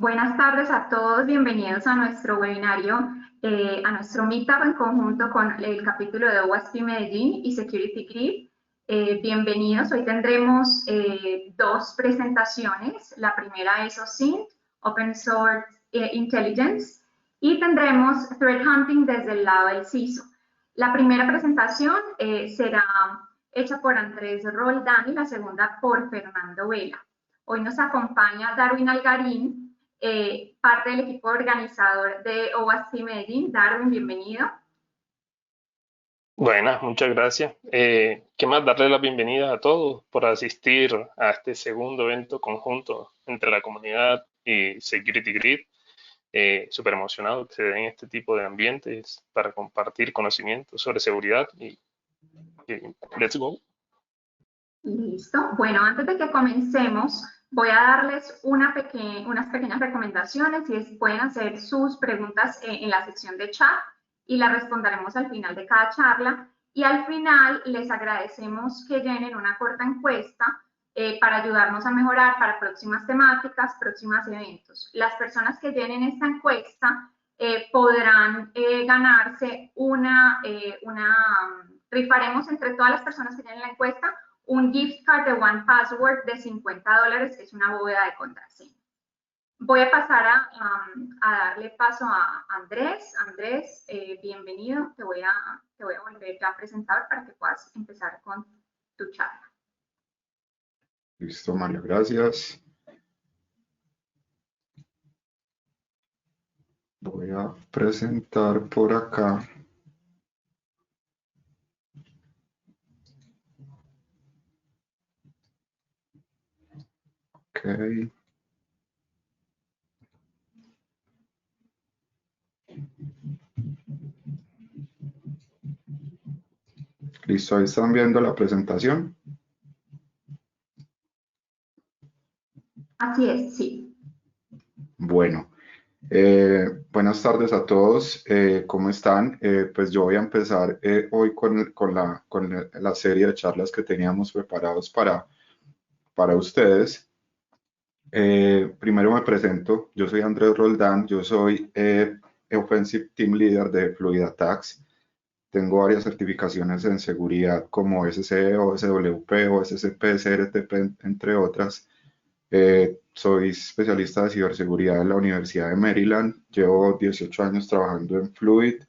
Buenas tardes a todos, bienvenidos a nuestro webinario, a nuestro meetup en conjunto con el capítulo de OWASP Medellín y Security Grid. Bienvenidos, hoy tendremos dos presentaciones. La primera es OSINT, Open Source Intelligence, y tendremos Threat Hunting desde el lado del CISO. La primera presentación será hecha por Andrés Roldán y la segunda por Fernando Vela. Hoy nos acompaña Darwin Algarín, parte del equipo organizador de OWASP Medellín. Darwin, bienvenido. Buenas, muchas gracias. ¿Qué más? Darle la bienvenida a todos por asistir a este segundo evento conjunto entre la comunidad y Security Grid. Súper emocionado que se den este tipo de ambientes para compartir conocimientos sobre seguridad y let's go. Listo. Bueno, antes de que comencemos, voy a darles unas pequeñas recomendaciones y pueden hacer sus preguntas en la sección de chat y las responderemos al final de cada charla. Y al final les agradecemos que llenen una corta encuesta para ayudarnos a mejorar para próximas temáticas, próximos eventos. Las personas que llenen esta encuesta podrán ganarse rifaremos entre todas las personas que llenen la encuesta un gift card de One Password de $50, que es una bóveda de contraseña. Voy a pasar a darle paso a Andrés. Andrés, bienvenido. Te voy a volver ya a presentar para que puedas empezar con tu charla. Listo, María, gracias. Voy a presentar por acá. Ok. Listo, ahí están viendo la presentación. Así es, sí. Bueno, buenas tardes a todos. ¿Cómo están? Pues yo voy a empezar hoy con la serie de charlas que teníamos preparados para ustedes. Primero me presento, yo soy Andrés Roldán, yo soy Offensive Team Leader de Fluid Attacks. Tengo varias certificaciones en seguridad como SCE, OSWP, OSCP, CRTP, entre otras. Soy especialista de ciberseguridad en la Universidad de Maryland. Llevo 18 años trabajando en Fluid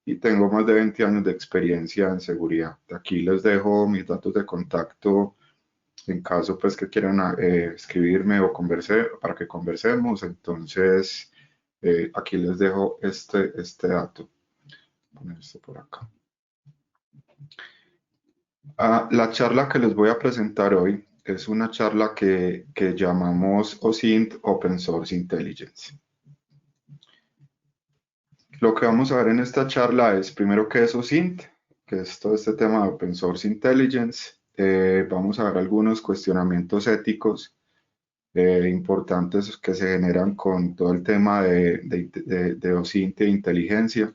y tengo más de 20 años de experiencia en seguridad. Aquí les dejo mis datos de contacto en caso pues que quieran escribirme o para que conversemos. Entonces, aquí les dejo este dato. Voy a poner esto por acá. La charla que les voy a presentar hoy es una charla que llamamos OSINT, Open Source Intelligence. Lo que vamos a ver en esta charla es primero qué es OSINT, que es todo este tema de Open Source Intelligence. Vamos a ver algunos cuestionamientos éticos importantes que se generan con todo el tema de OSINT e inteligencia.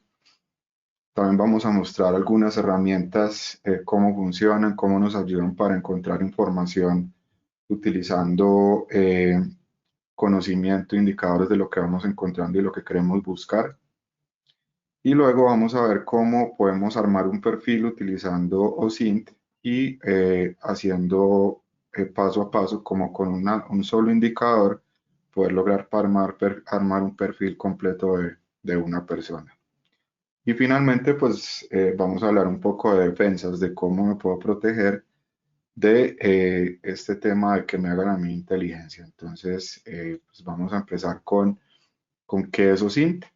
También vamos a mostrar algunas herramientas, cómo funcionan, cómo nos ayudan para encontrar información utilizando conocimiento, indicadores de lo que vamos encontrando y lo que queremos buscar. Y luego vamos a ver cómo podemos armar un perfil utilizando OSINT y haciendo paso a paso, como con un solo indicador, poder lograr armar un perfil completo de una persona. Y finalmente, pues vamos a hablar un poco de defensas, de cómo me puedo proteger de este tema de que me hagan a mí inteligencia. Entonces, pues vamos a empezar con qué es OSINT.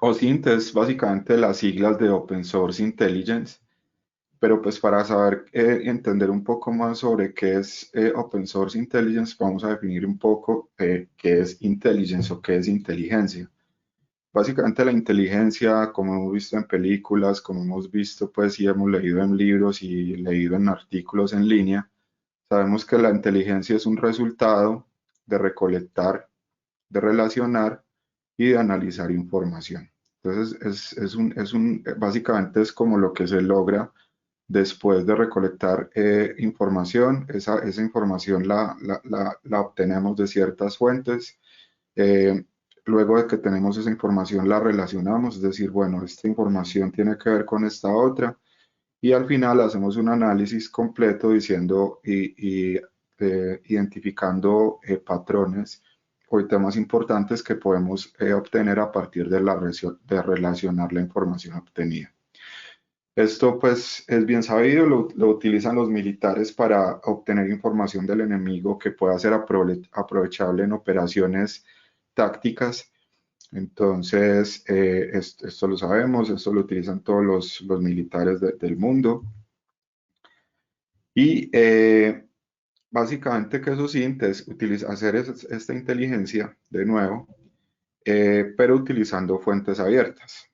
OSINT es básicamente las siglas de Open Source Intelligence, pero pues para saber entender un poco más sobre qué es Open Source Intelligence, vamos a definir un poco qué es intelligence o qué es inteligencia. Básicamente la inteligencia, como hemos visto en películas, como hemos visto pues y hemos leído en libros y leído en artículos en línea, sabemos que la inteligencia es un resultado de recolectar, de relacionar y de analizar información. Entonces básicamente es como lo que se logra Después de recolectar información, esa información la obtenemos de ciertas fuentes. Luego de que tenemos esa información, la relacionamos, es decir, bueno, esta información tiene que ver con esta otra, y al final hacemos un análisis completo diciendo identificando patrones o temas importantes que podemos obtener a partir de relacionar la información obtenida. Esto pues es bien sabido, lo utilizan los militares para obtener información del enemigo que pueda ser aprovechable en operaciones tácticas. Entonces, esto lo sabemos, esto lo utilizan todos los militares del mundo. Y básicamente que SOSINT es hacer esta inteligencia de nuevo, pero utilizando fuentes abiertas.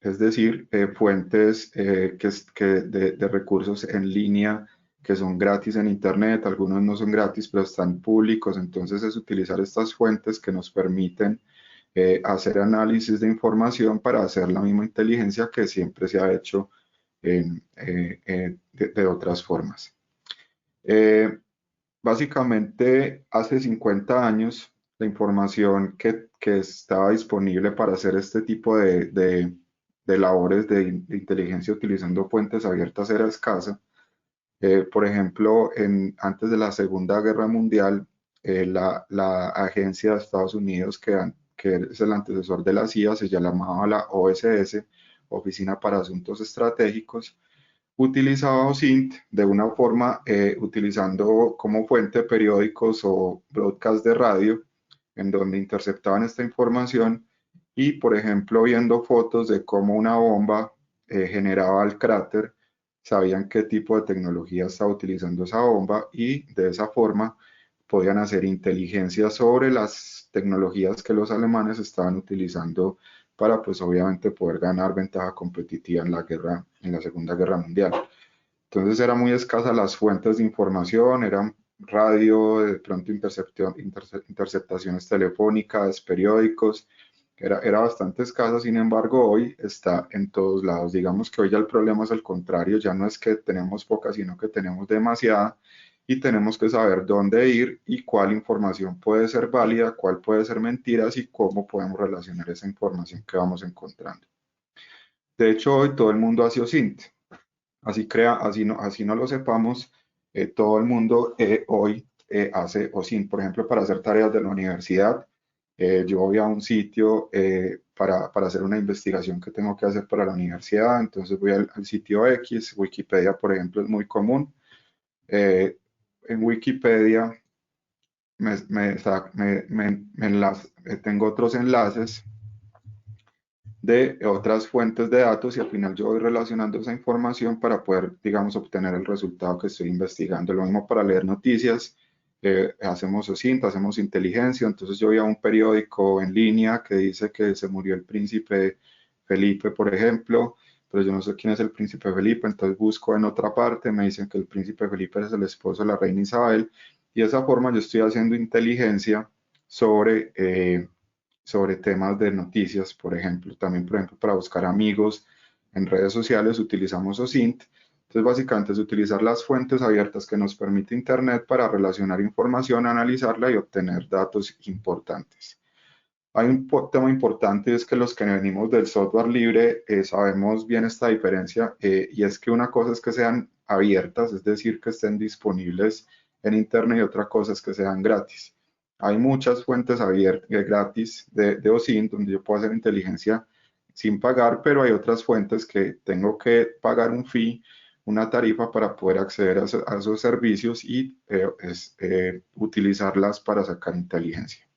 Es decir, fuentes de recursos en línea que son gratis en Internet, algunos no son gratis, pero están públicos. Entonces es utilizar estas fuentes que nos permiten hacer análisis de información para hacer la misma inteligencia que siempre se ha hecho de otras formas. Básicamente, hace 50 años, la información que estaba disponible para hacer este tipo de labores de inteligencia utilizando fuentes abiertas era escasa. Por ejemplo, antes de la Segunda Guerra Mundial, la agencia de Estados Unidos, que es el antecesor de la CIA, se llamaba la OSS, Oficina para Asuntos Estratégicos, utilizaba OSINT de una forma utilizando como fuente periódicos o broadcast de radio, en donde interceptaban esta información y, por ejemplo, viendo fotos de cómo una bomba generaba el cráter, sabían qué tipo de tecnología estaba utilizando esa bomba y de esa forma podían hacer inteligencia sobre las tecnologías que los alemanes estaban utilizando para, pues obviamente, poder ganar ventaja competitiva en la Segunda Guerra Mundial. Entonces eran muy escasas las fuentes de información, eran radio, de pronto interceptaciones telefónicas, periódicos, era bastante escasa. Sin embargo, hoy está en todos lados. Digamos que hoy ya el problema es el contrario, ya no es que tenemos poca, sino que tenemos demasiada, y tenemos que saber dónde ir y cuál información puede ser válida, cuál puede ser mentiras y cómo podemos relacionar esa información que vamos encontrando. De hecho, hoy todo el mundo hace OSINT. Así no lo sepamos, todo el mundo hoy hace OSINT. Por ejemplo, para hacer tareas de la universidad, yo voy a un sitio para hacer una investigación que tengo que hacer para la universidad, entonces voy al sitio X. Wikipedia, por ejemplo, es muy común. En Wikipedia tengo otros enlaces de otras fuentes de datos y al final yo voy relacionando esa información para poder, digamos, obtener el resultado que estoy investigando. Lo mismo para leer noticias, hacemos OSINT, hacemos inteligencia. Entonces yo voy a un periódico en línea que dice que se murió el príncipe Felipe, por ejemplo, pero yo no sé quién es el príncipe Felipe, entonces busco en otra parte, me dicen que el príncipe Felipe es el esposo de la reina Isabel, y de esa forma yo estoy haciendo inteligencia sobre temas de noticias, por ejemplo. También, por ejemplo, para buscar amigos en redes sociales utilizamos OSINT. Entonces, básicamente es utilizar las fuentes abiertas que nos permite Internet para relacionar información, analizarla y obtener datos importantes. Hay un tema importante, es que los que venimos del software libre sabemos bien esta diferencia, y es que una cosa es que sean abiertas, es decir, que estén disponibles en Internet, y otra cosa es que sean gratis. Hay muchas fuentes abiertas, gratis de OSINT, donde yo puedo hacer inteligencia sin pagar, pero hay otras fuentes que tengo que pagar un fee, una tarifa para poder acceder a esos servicios y utilizarlas para sacar inteligencia.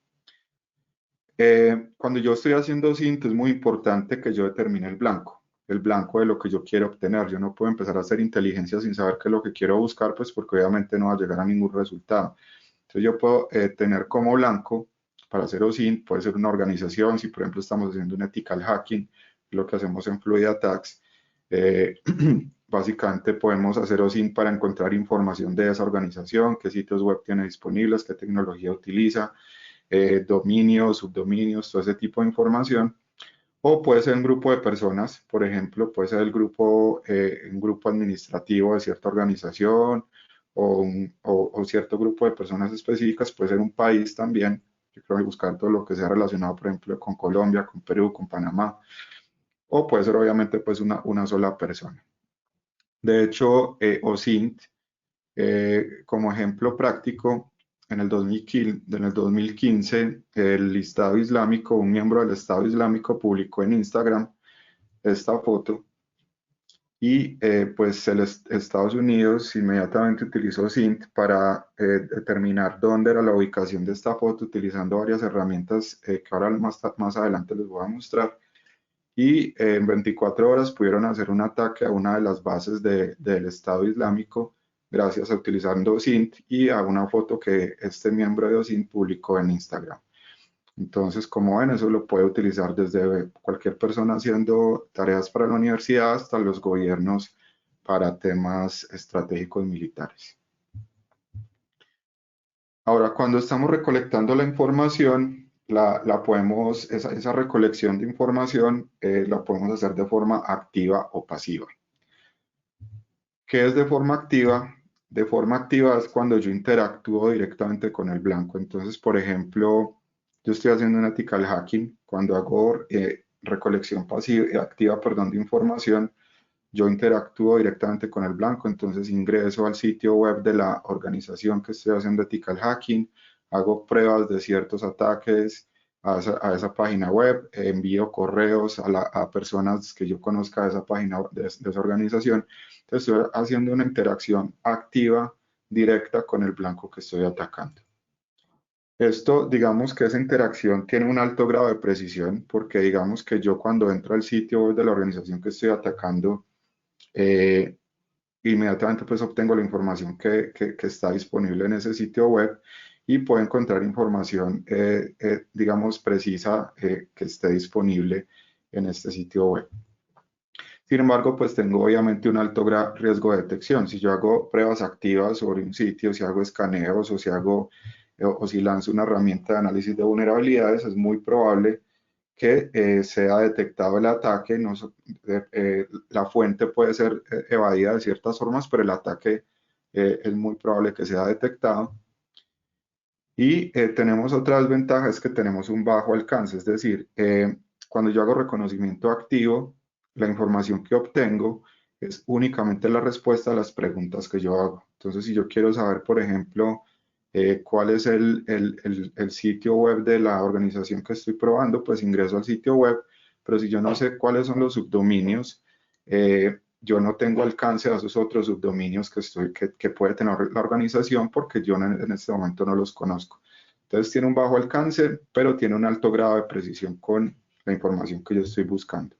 Cuando yo estoy haciendo OSINT es muy importante que yo determine el blanco de lo que yo quiero obtener. Yo no puedo empezar a hacer inteligencia sin saber qué es lo que quiero buscar, pues porque obviamente no va a llegar a ningún resultado. Entonces yo puedo tener como blanco para hacer OSINT, puede ser una organización. Si por ejemplo estamos haciendo un ethical hacking, lo que hacemos en Fluid Attacks, básicamente podemos hacer OSINT para encontrar información de esa organización, qué sitios web tiene disponibles, qué tecnología utiliza, dominios, subdominios, todo ese tipo de información. O puede ser un grupo de personas, por ejemplo, puede ser el grupo, un grupo administrativo de cierta organización o cierto grupo de personas específicas, puede ser un país también. Yo creo que buscar todo lo que sea relacionado, por ejemplo, con Colombia, con Perú, con Panamá, o puede ser obviamente pues una sola persona. De hecho, OSINT, como ejemplo práctico, en el 2015, el Estado Islámico, un miembro del Estado Islámico publicó en Instagram esta foto y pues Estados Unidos inmediatamente utilizó SINT para determinar dónde era la ubicación de esta foto utilizando varias herramientas que ahora más adelante les voy a mostrar. Y en 24 horas pudieron hacer un ataque a una de las bases del Estado Islámico gracias a utilizando SINT y a una foto que este miembro de OSINT publicó en Instagram. Entonces, como ven, eso lo puede utilizar desde cualquier persona haciendo tareas para la universidad hasta los gobiernos para temas estratégicos militares. Ahora, cuando estamos recolectando la información, esa recolección de información la podemos hacer de forma activa o pasiva. ¿Qué es de forma activa? De forma activa es cuando yo interactúo directamente con el blanco. Entonces, por ejemplo, yo estoy haciendo un ethical hacking. Cuando hago recolección pasiva, activa, perdón, de información, yo interactúo directamente con el blanco. Entonces, ingreso al sitio web de la organización que estoy haciendo ethical hacking, hago pruebas de ciertos ataques a esa página web, envío correos a personas que yo conozca de esa página, de esa organización. Entonces, estoy haciendo una interacción activa, directa con el blanco que estoy atacando. Esto, digamos que esa interacción tiene un alto grado de precisión, porque digamos que yo cuando entro al sitio web de la organización que estoy atacando, inmediatamente pues obtengo la información que está disponible en ese sitio web y puedo encontrar información, digamos, precisa que esté disponible en este sitio web. Sin embargo, pues tengo obviamente un alto riesgo de detección. Si yo hago pruebas activas sobre un sitio, si hago escaneos o si lanzo una herramienta de análisis de vulnerabilidades, es muy probable que sea detectado el ataque. La fuente puede ser evadida de ciertas formas, pero el ataque es muy probable que sea detectado. Y tenemos otra desventaja, es que tenemos un bajo alcance, es decir, cuando yo hago reconocimiento activo, la información que obtengo es únicamente la respuesta a las preguntas que yo hago. Entonces, si yo quiero saber, por ejemplo, cuál es el sitio web de la organización que estoy probando, pues ingreso al sitio web, pero si yo no sé cuáles son los subdominios, yo no tengo alcance a esos otros subdominios que puede tener la organización porque yo en este momento no los conozco. Entonces tiene un bajo alcance, pero tiene un alto grado de precisión con la información que yo estoy buscando.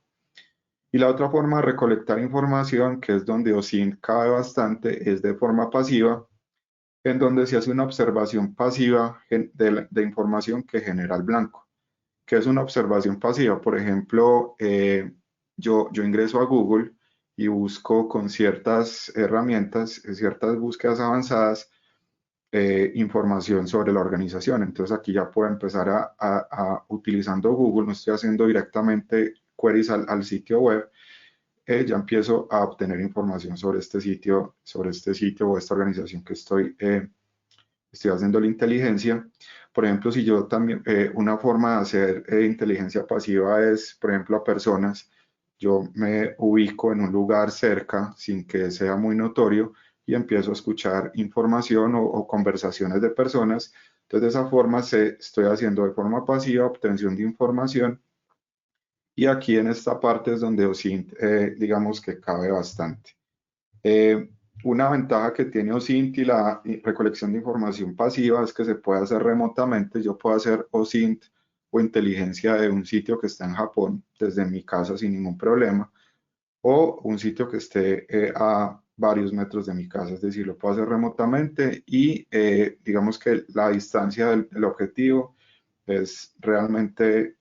Y la otra forma de recolectar información, que es donde OSINT cabe bastante, es de forma pasiva, en donde se hace una observación pasiva de información que genera el blanco. ¿Qué es una observación pasiva? Por ejemplo, yo ingreso a Google y busco con ciertas herramientas, ciertas búsquedas avanzadas, información sobre la organización. Entonces aquí ya puedo empezar utilizando Google, no estoy haciendo directamente queries al sitio web, ya empiezo a obtener información sobre este sitio o esta organización que estoy haciendo la inteligencia. Por ejemplo, si yo también, una forma de hacer inteligencia pasiva es, por ejemplo, a personas, yo me ubico en un lugar cerca sin que sea muy notorio y empiezo a escuchar información o conversaciones de personas. Entonces, de esa forma estoy haciendo de forma pasiva obtención de información. Y aquí en esta parte es donde OSINT, digamos que cabe bastante. Una ventaja que tiene OSINT y la recolección de información pasiva es que se puede hacer remotamente. Yo puedo hacer OSINT o inteligencia de un sitio que está en Japón desde mi casa sin ningún problema, o un sitio que esté a varios metros de mi casa, es decir, lo puedo hacer remotamente y digamos que la distancia del objetivo es realmente,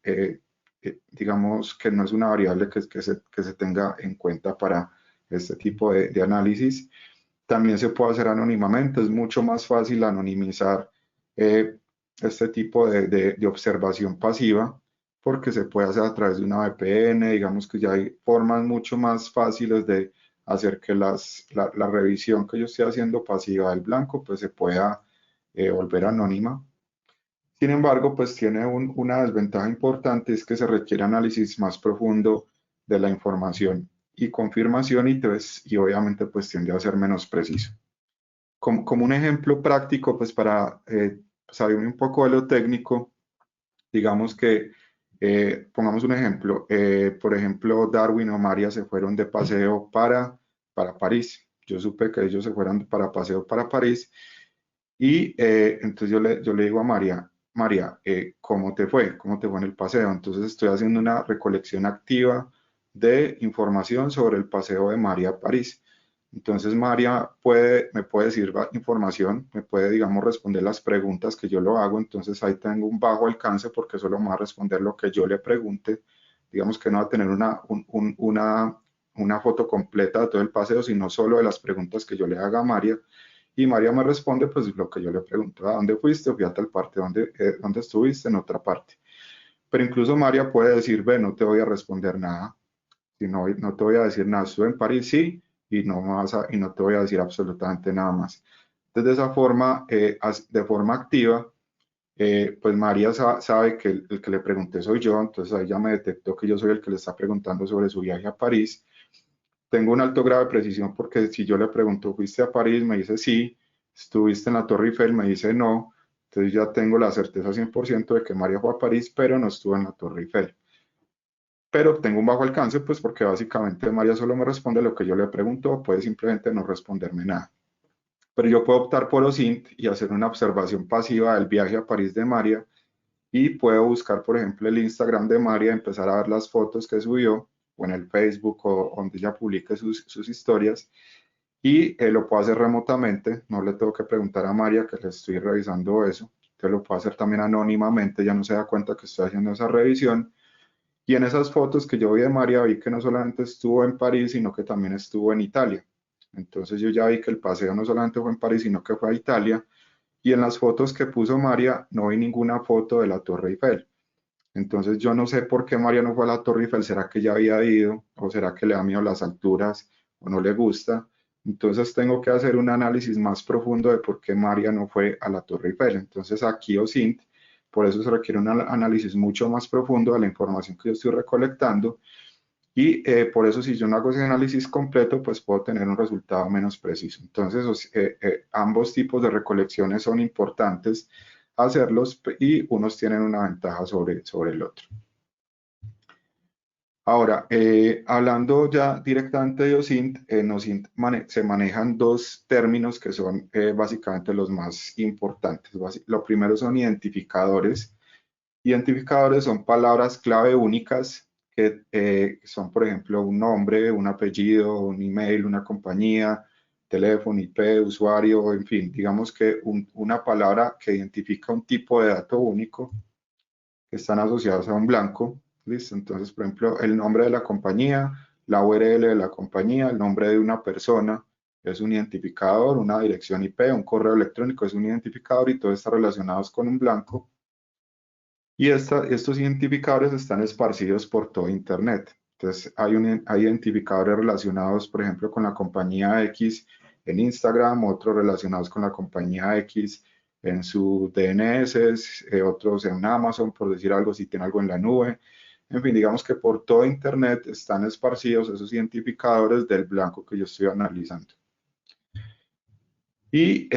digamos que no es una variable que se tenga en cuenta para este tipo de análisis. También se puede hacer anónimamente, es mucho más fácil anonimizar este tipo de observación pasiva, porque se puede hacer a través de una VPN, digamos que ya hay formas mucho más fáciles de hacer que la revisión que yo estoy haciendo pasiva del blanco pues se pueda volver anónima. Sin embargo, pues tiene una desventaja importante, es que se requiere análisis más profundo de la información y confirmación y obviamente pues tiende a ser menos preciso. Como un ejemplo práctico, pues para salirme un poco de lo técnico, digamos que, pongamos un ejemplo, por ejemplo, Darwin o María se fueron de paseo para París. Yo supe que ellos se fueron para paseo para París y entonces yo le digo a María, María, ¿cómo te fue? ¿Cómo te fue en el paseo? Entonces estoy haciendo una recolección activa de información sobre el paseo de María a París. Entonces María me puede decir información, me puede, digamos, responder las preguntas que yo lo hago. Entonces ahí tengo un bajo alcance porque solo me va a responder lo que yo le pregunte. Digamos que no va a tener una foto completa de todo el paseo, sino solo de las preguntas que yo le haga a María. Y María me responde pues lo que yo le pregunto: ¿a dónde fuiste? Fui a tal parte. ¿Dónde estuviste? En otra parte. Pero incluso María puede decir: ve, no te voy a responder nada. Si no, no te voy a decir nada. Estuve en París, sí, y y no te voy a decir absolutamente nada más. Entonces, de esa forma, de forma activa, pues María sabe que el que le pregunté soy yo. Entonces ahí ya me detectó que yo soy el que le está preguntando sobre su viaje a París. Tengo un alto grado de precisión porque si yo le pregunto, ¿fuiste a París? Me dice sí. ¿Estuviste en la Torre Eiffel? Me dice no. Entonces ya tengo la certeza 100% de que María fue a París, pero no estuvo en la Torre Eiffel. Pero tengo un bajo alcance, pues porque básicamente María solo me responde lo que yo le pregunto, o puede simplemente no responderme nada. Pero yo puedo optar por OSINT y hacer una observación pasiva del viaje a París de María, y puedo buscar, por ejemplo, el Instagram de María, empezar a ver las fotos que subió, o en el Facebook, o donde ella publique sus historias, y lo puedo hacer remotamente. No le tengo que preguntar a María que le estoy revisando eso. Entonces lo puedo hacer también anónimamente, ya no se da cuenta que estoy haciendo esa revisión. Y en esas fotos que yo vi de María, vi que no solamente estuvo en París, sino que también estuvo en Italia. Entonces yo ya vi que el paseo no solamente fue en París, sino que fue a Italia. Y en las fotos que puso María, no vi ninguna foto de la Torre Eiffel. Entonces yo no sé por qué María no fue a la Torre Eiffel. ¿Será que ya había ido? ¿O será que le da miedo las alturas? ¿O no le gusta? Entonces tengo que hacer un análisis más profundo de por qué María no fue a la Torre Eiffel. Entonces aquí OSINT, por eso se requiere un análisis mucho más profundo de la información que yo estoy recolectando, y por eso si yo no hago ese análisis completo, pues puedo tener un resultado menos preciso. Entonces ambos tipos de recolecciones son importantes hacerlos, y unos tienen una ventaja sobre el otro. Ahora, hablando ya directamente de OSINT, en OSINT se manejan dos términos que son básicamente los más importantes. Lo primero son identificadores. Identificadores son palabras clave únicas que son, por ejemplo, un nombre, un apellido, un email, una compañía, teléfono, IP, usuario, en fin, digamos que una palabra que identifica un tipo de dato único que están asociados a un blanco. ¿Listo? Entonces, por ejemplo, el nombre de la compañía, la URL de la compañía, el nombre de una persona es un identificador, una dirección IP, un correo electrónico es un identificador, y todos están relacionados con un blanco. Y estos identificadores están esparcidos por todo Internet. Entonces, hay identificadores relacionados, por ejemplo, con la compañía X en Instagram, otros relacionados con la compañía X en su DNS, otros en Amazon, por decir algo, si tiene algo en la nube. En fin, digamos que por todo Internet están esparcidos esos identificadores del blanco que yo estoy analizando. Y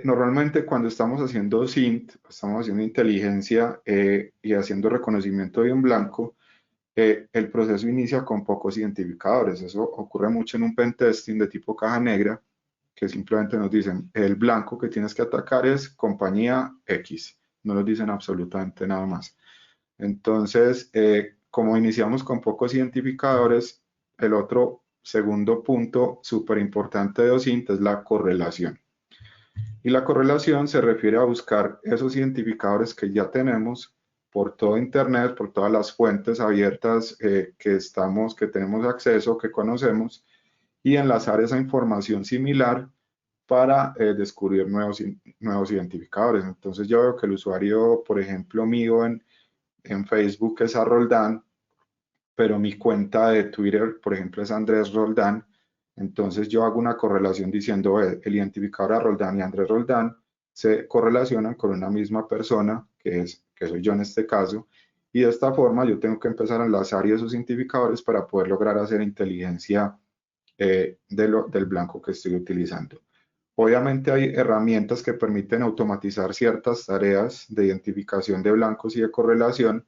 normalmente cuando estamos haciendo SINT, estamos haciendo inteligencia y haciendo reconocimiento de un blanco, el proceso inicia con pocos identificadores. Eso ocurre mucho en un pentesting de tipo caja negra, que simplemente nos dicen: el blanco que tienes que atacar es compañía X. No nos dicen absolutamente nada más. Entonces, como iniciamos con pocos identificadores, el otro segundo punto súper importante de OSINT es la correlación. Y la correlación se refiere a buscar esos identificadores que ya tenemos por todo Internet, por todas las fuentes abiertas que tenemos acceso, que conocemos, y enlazar esa información similar para descubrir nuevos identificadores. Entonces yo veo que el usuario, por ejemplo, mío en Facebook es Roldán, pero mi cuenta de Twitter, por ejemplo, es Andrés Roldán. Entonces yo hago una correlación diciendo el identificador Roldán y Andrés Roldán se correlacionan con una misma persona, que soy yo en este caso, y de esta forma yo tengo que empezar a enlazar esos identificadores para poder lograr hacer inteligencia del blanco que estoy utilizando. Obviamente hay herramientas que permiten automatizar ciertas tareas de identificación de blancos y de correlación.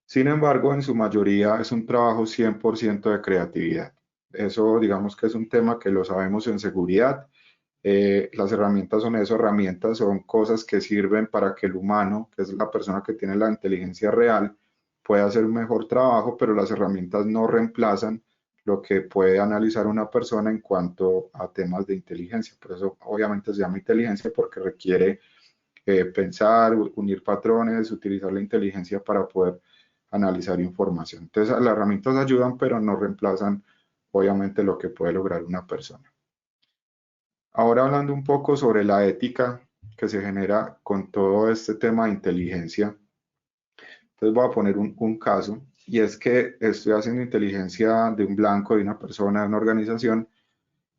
Sin embargo, en su mayoría es un trabajo 100% de creatividad. Eso, digamos que es un tema que lo sabemos en seguridad. Las herramientas son eso, herramientas son cosas que sirven para que el humano, que es la persona que tiene la inteligencia real, pueda hacer un mejor trabajo, pero las herramientas no reemplazan lo que puede analizar una persona en cuanto a temas de inteligencia. Por eso, obviamente, se llama inteligencia porque requiere pensar, unir patrones, utilizar la inteligencia para poder analizar información. Entonces, las herramientas ayudan, pero no reemplazan, obviamente, lo que puede lograr una persona. Ahora hablando un poco sobre la ética que se genera con todo este tema de inteligencia, entonces voy a poner un caso, y es que estoy haciendo inteligencia de un blanco, de una persona, de una organización,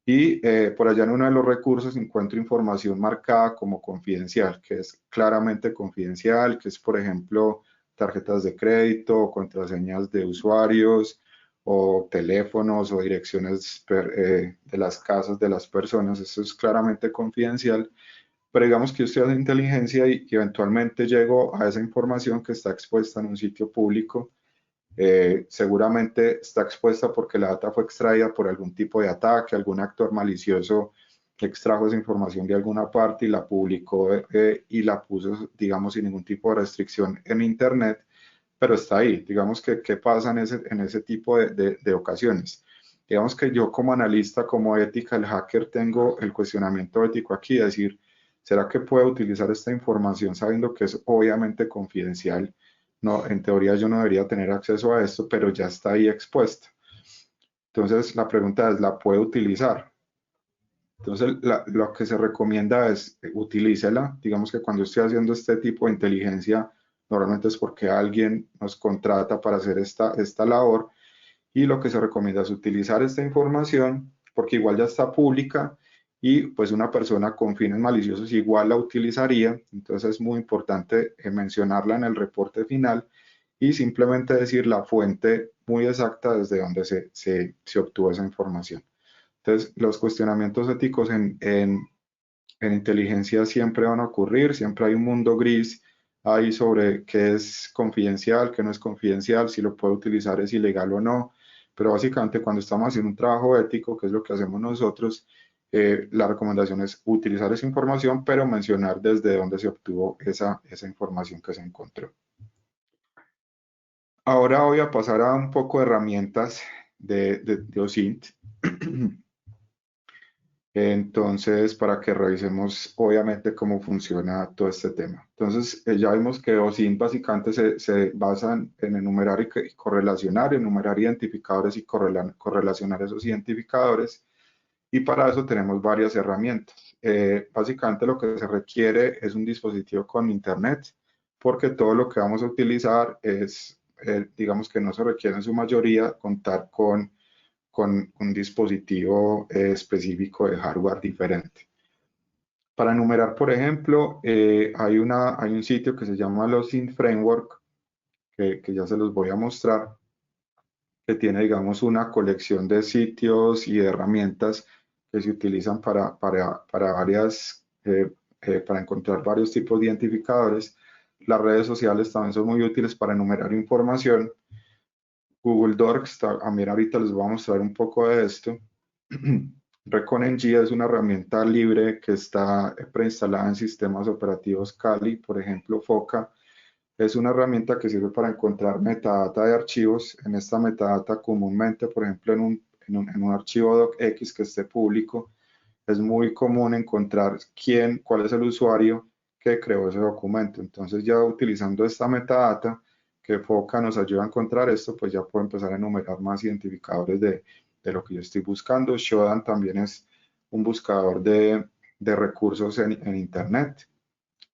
y por allá en uno de los recursos encuentro información marcada como confidencial, que es claramente confidencial, que es, por ejemplo, tarjetas de crédito, contraseñas de usuarios, o teléfonos o direcciones de las casas de las personas. Eso es claramente confidencial, pero digamos que yo estoy haciendo inteligencia y eventualmente llego a esa información que está expuesta en un sitio público. Seguramente está expuesta porque la data fue extraída por algún tipo de ataque, algún actor malicioso extrajo esa información de alguna parte y la publicó y la puso, digamos, sin ningún tipo de restricción en Internet, pero está ahí. Digamos que, ¿qué pasa en ese tipo de ocasiones? Digamos que yo como analista, como ética, el hacker, tengo el cuestionamiento ético aquí, es decir, ¿será que puedo utilizar esta información sabiendo que es obviamente confidencial? No, en teoría yo no debería tener acceso a esto, pero ya está ahí expuesta. Entonces la pregunta es, ¿la puedo utilizar? Entonces lo que se recomienda es utilícela. Digamos que cuando estoy haciendo este tipo de inteligencia, normalmente es porque alguien nos contrata para hacer esta labor, y lo que se recomienda es utilizar esta información porque igual ya está pública y pues una persona con fines maliciosos igual la utilizaría. Entonces es muy importante mencionarla en el reporte final y simplemente decir la fuente muy exacta desde donde se obtuvo esa información. Entonces los cuestionamientos éticos en inteligencia siempre van a ocurrir, siempre hay un mundo gris ahí sobre qué es confidencial, qué no es confidencial, si lo puedo utilizar es ilegal o no, pero básicamente cuando estamos haciendo un trabajo ético, que es lo que hacemos nosotros, la recomendación es utilizar esa información, pero mencionar desde dónde se obtuvo esa información que se encontró. Ahora voy a pasar a un poco de herramientas de OSINT. Entonces, para que revisemos obviamente cómo funciona todo este tema. Entonces, ya vimos que OSINT básicamente se basa en enumerar y correlacionar, enumerar identificadores y correlacionar esos identificadores. Y para eso tenemos varias herramientas. Básicamente lo que se requiere es un dispositivo con internet, porque todo lo que vamos a utilizar es, digamos que no se requiere en su mayoría contar con un dispositivo específico de hardware diferente. Para enumerar, por ejemplo, hay un sitio que se llama OSINT Framework, que ya se los voy a mostrar, que tiene, digamos, una colección de sitios y de herramientas que se utilizan para encontrar varios tipos de identificadores. Las redes sociales también son muy útiles para enumerar información. Google Docs, también ahorita les voy a mostrar un poco de esto. ReconNG es una herramienta libre que está preinstalada en sistemas operativos Kali, por ejemplo, Foca. Es una herramienta que sirve para encontrar metadata de archivos. En esta metadata comúnmente, por ejemplo, en un archivo docx que esté público, es muy común encontrar cuál es el usuario que creó ese documento. Entonces ya utilizando esta metadata que Foca nos ayuda a encontrar esto, pues ya puedo empezar a enumerar más identificadores de lo que yo estoy buscando. Shodan también es un buscador de recursos en Internet.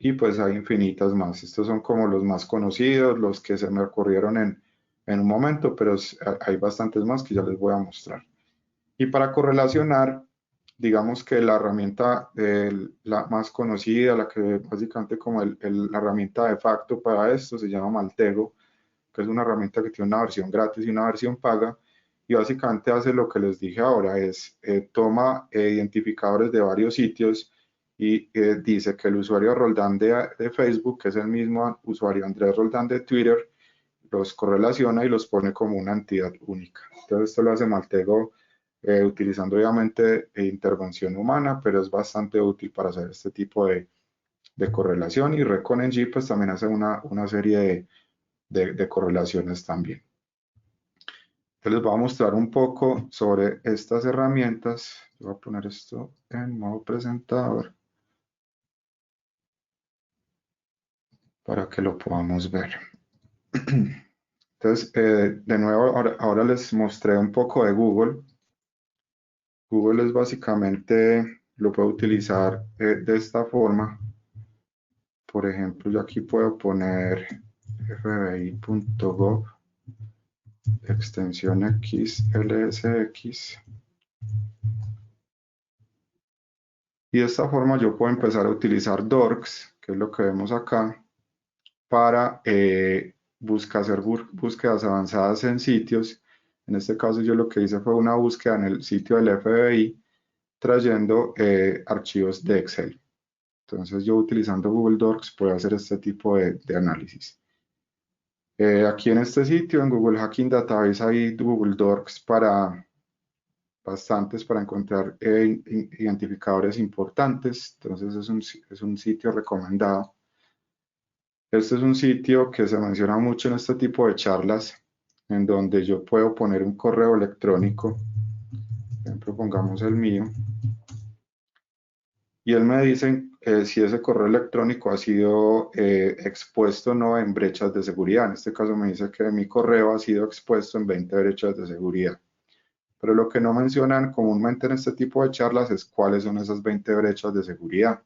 y pues hay infinitas más. Estos son como los más conocidos, los que se me ocurrieron en un momento, pero hay bastantes más que ya les voy a mostrar. Y para correlacionar, digamos que la herramienta la más conocida, la que básicamente como la herramienta de facto para esto se llama Maltego, que es una herramienta que tiene una versión gratis y una versión paga, y básicamente hace lo que les dije ahora, es toma identificadores de varios sitios y dice que el usuario Roldán de Facebook, que es el mismo usuario Andrés Roldán de Twitter, los correlaciona y los pone como una entidad única. Entonces esto lo hace Maltego utilizando obviamente intervención humana, pero es bastante útil para hacer este tipo de correlación, y ReconNG pues también hace una serie de correlaciones también. Entonces les voy a mostrar un poco sobre estas herramientas. Voy a poner esto en modo presentador para que lo podamos ver. Entonces, de nuevo, ahora les mostré un poco de Google. Google es básicamente, lo puedo utilizar de esta forma. Por ejemplo, yo aquí puedo poner fbi.gov, extensión XLSX. Y de esta forma yo puedo empezar a utilizar Dorks, que es lo que vemos acá, para hacer búsquedas avanzadas en sitios. En este caso yo lo que hice fue una búsqueda en el sitio del FBI trayendo archivos de Excel. Entonces yo utilizando Google Docs puedo hacer este tipo de análisis. Aquí en este sitio, en Google Hacking Database, hay Google Docs para bastantes para encontrar identificadores importantes. Entonces es un sitio recomendado. Este es un sitio que se menciona mucho en este tipo de charlas, en donde yo puedo poner un correo electrónico. Por ejemplo, pongamos el mío. Y él me dice si ese correo electrónico ha sido expuesto o no en brechas de seguridad. En este caso me dice que mi correo ha sido expuesto en 20 brechas de seguridad. Pero lo que no mencionan comúnmente en este tipo de charlas es cuáles son esas 20 brechas de seguridad.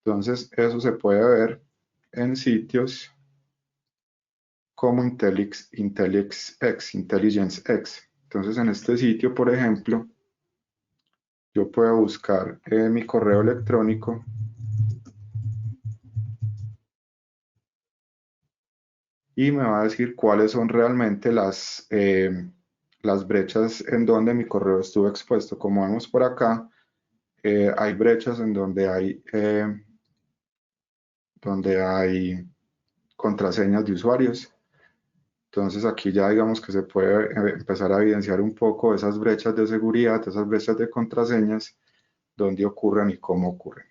Entonces, eso se puede ver en sitios como Intelligence X. Entonces, en este sitio, por ejemplo, yo puedo buscar mi correo electrónico y me va a decir cuáles son realmente las brechas en donde mi correo estuvo expuesto. Como vemos por acá, hay brechas en donde hay contraseñas de usuarios. Entonces aquí ya digamos que se puede empezar a evidenciar un poco esas brechas de seguridad, esas brechas de contraseñas, dónde ocurren y cómo ocurren.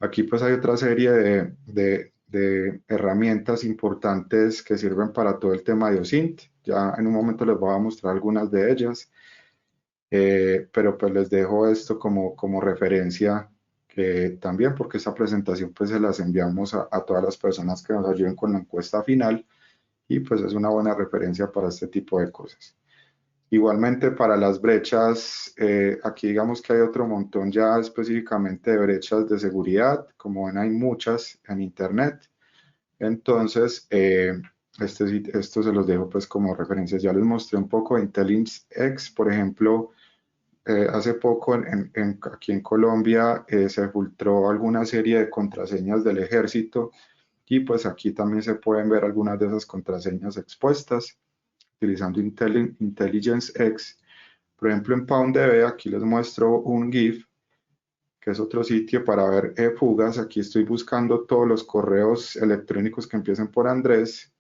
Aquí pues hay otra serie de herramientas importantes que sirven para todo el tema de OSINT. Ya en un momento les voy a mostrar algunas de ellas, pero pues les dejo esto como referencia también, porque esta presentación pues se las enviamos a todas las personas que nos ayuden con la encuesta final, y pues es una buena referencia para este tipo de cosas. Igualmente para las brechas, aquí digamos que hay otro montón ya específicamente de brechas de seguridad. Como ven, hay muchas en internet. Entonces, esto se los dejo pues como referencias. Ya les mostré un poco de Intelligence X, por ejemplo. Hace poco aquí en Colombia se filtró alguna serie de contraseñas del ejército, y pues aquí también se pueden ver algunas de esas contraseñas expuestas utilizando Intelligence X. Por ejemplo, en PoundDB, aquí les muestro un GIF, que es otro sitio para ver fugas. Aquí estoy buscando todos los correos electrónicos que empiecen por Andrés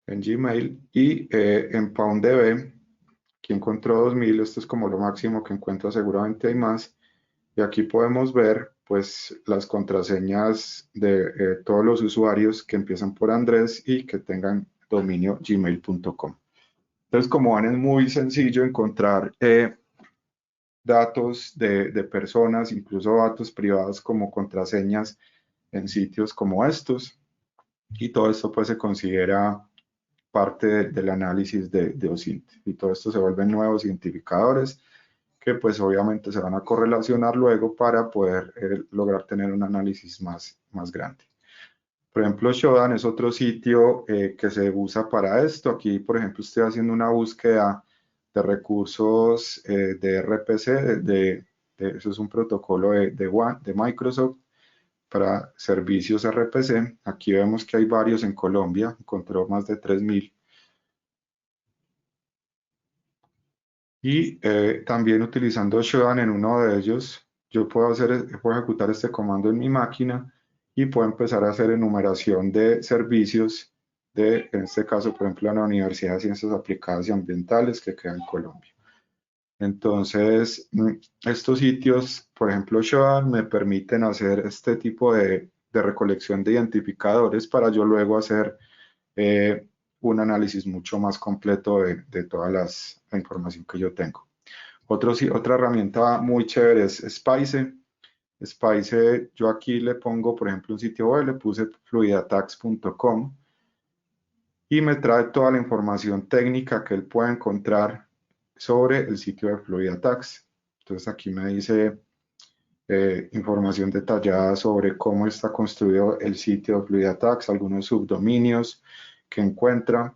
en Gmail, y en PoundDB, aquí encontró 2000, esto es como lo máximo que encuentro, seguramente hay más, y aquí podemos ver pues las contraseñas de todos los usuarios que empiezan por Andrés y que tengan dominio gmail.com. Entonces, como ven, es muy sencillo encontrar datos de personas, incluso datos privados como contraseñas en sitios como estos, y todo esto pues se considera parte del análisis de OSINT, y todo esto se vuelven nuevos identificadores que pues obviamente se van a correlacionar luego para poder lograr tener un análisis más grande. Por ejemplo, Shodan es otro sitio que se usa para esto. Aquí, por ejemplo, estoy haciendo una búsqueda de recursos de RPC, eso es un protocolo de Microsoft para servicios RPC. Aquí vemos que hay varios en Colombia, encontré más de 3000. Y también utilizando Shodan en uno de ellos, yo puedo ejecutar este comando en mi máquina y puedo empezar a hacer enumeración de servicios en este caso, por ejemplo, la Universidad de Ciencias Aplicadas y Ambientales que queda en Colombia. Entonces, estos sitios, por ejemplo, Shodan, me permiten hacer este tipo de recolección de identificadores para yo luego hacer un análisis mucho más completo de toda la información que yo tengo. Otra herramienta muy chévere es Spice. Spice, yo aquí le pongo, por ejemplo, un sitio web, le puse fluidatax.com y me trae toda la información técnica que él puede encontrar sobre el sitio de Fluidatax. Entonces aquí me dice información detallada sobre cómo está construido el sitio de Fluidatax, algunos subdominios que encuentra.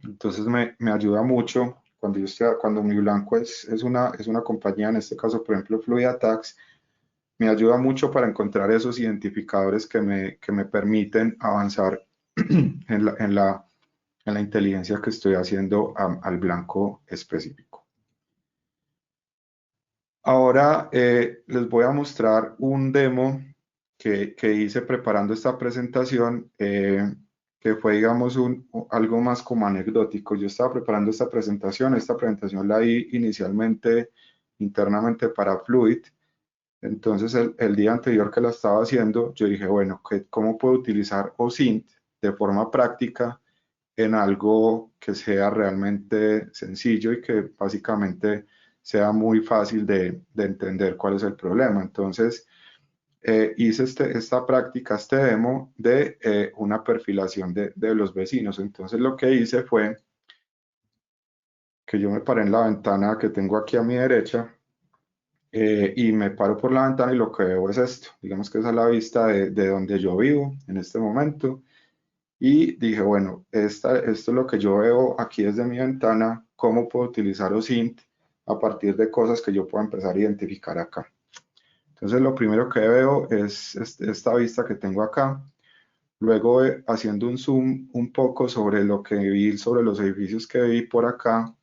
Entonces me ayuda mucho cuando mi blanco es una compañía, en este caso, por ejemplo, Fluidatax, me ayuda mucho para encontrar esos identificadores que me permiten avanzar en la inteligencia que estoy haciendo al blanco específico. Ahora les voy a mostrar un demo que hice preparando esta presentación, que fue, digamos, algo más como anecdótico. Yo estaba preparando esta presentación la di inicialmente internamente para Fluid. Entonces, el día anterior que la estaba haciendo, yo dije, bueno, ¿cómo puedo utilizar OSINT de forma práctica en algo que sea realmente sencillo y que básicamente sea muy fácil de entender cuál es el problema? Entonces, hice esta práctica, este demo de una perfilación de los vecinos. Entonces, lo que hice fue que yo me paré en la ventana que tengo aquí a mi derecha, y me paro por la ventana y lo que veo es esto. Digamos que esa es la vista de donde yo vivo en este momento. Y dije, bueno, esto es lo que yo veo aquí desde mi ventana, ¿cómo puedo utilizar OSINT a partir de cosas que yo puedo empezar a identificar acá? Entonces, lo primero que veo es esta vista que tengo acá. Luego, haciendo un zoom un poco sobre lo que vi, sobre los edificios que vi por acá,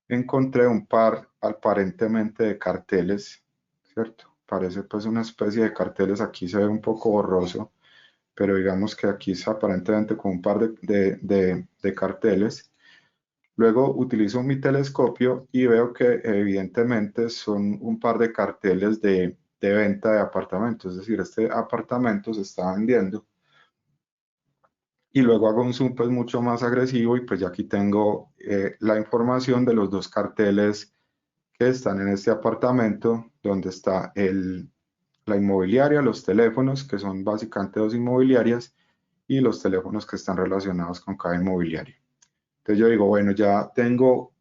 encontré un par aparentemente de carteles, ¿cierto? Parece pues una especie de carteles, aquí se ve un poco borroso, pero digamos que aquí es aparentemente con un par de carteles. Luego utilizo mi telescopio y veo que evidentemente son un par de carteles de venta de apartamentos, es decir, este apartamento se está vendiendo. Y luego hago un zoom pues mucho más agresivo y pues ya aquí tengo la información de los dos carteles que están en este apartamento, donde está la inmobiliaria, los teléfonos, que son básicamente dos inmobiliarias, y los teléfonos que están relacionados con cada inmobiliaria. Entonces yo digo, bueno, ya tengo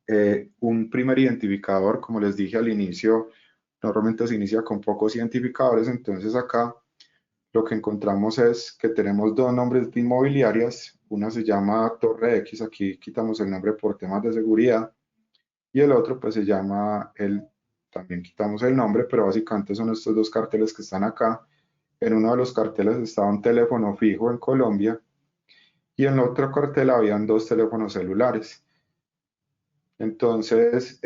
un primer identificador. Como les dije al inicio, normalmente se inicia con pocos identificadores. Entonces acá lo que encontramos es que tenemos dos nombres de inmobiliarias. Una se llama Torre X, aquí quitamos el nombre por temas de seguridad, y el otro pues se llama, también quitamos el nombre, pero básicamente son estos dos carteles que están acá. En uno de los carteles estaba un teléfono fijo en Colombia y en el otro cartel habían dos teléfonos celulares. Entonces,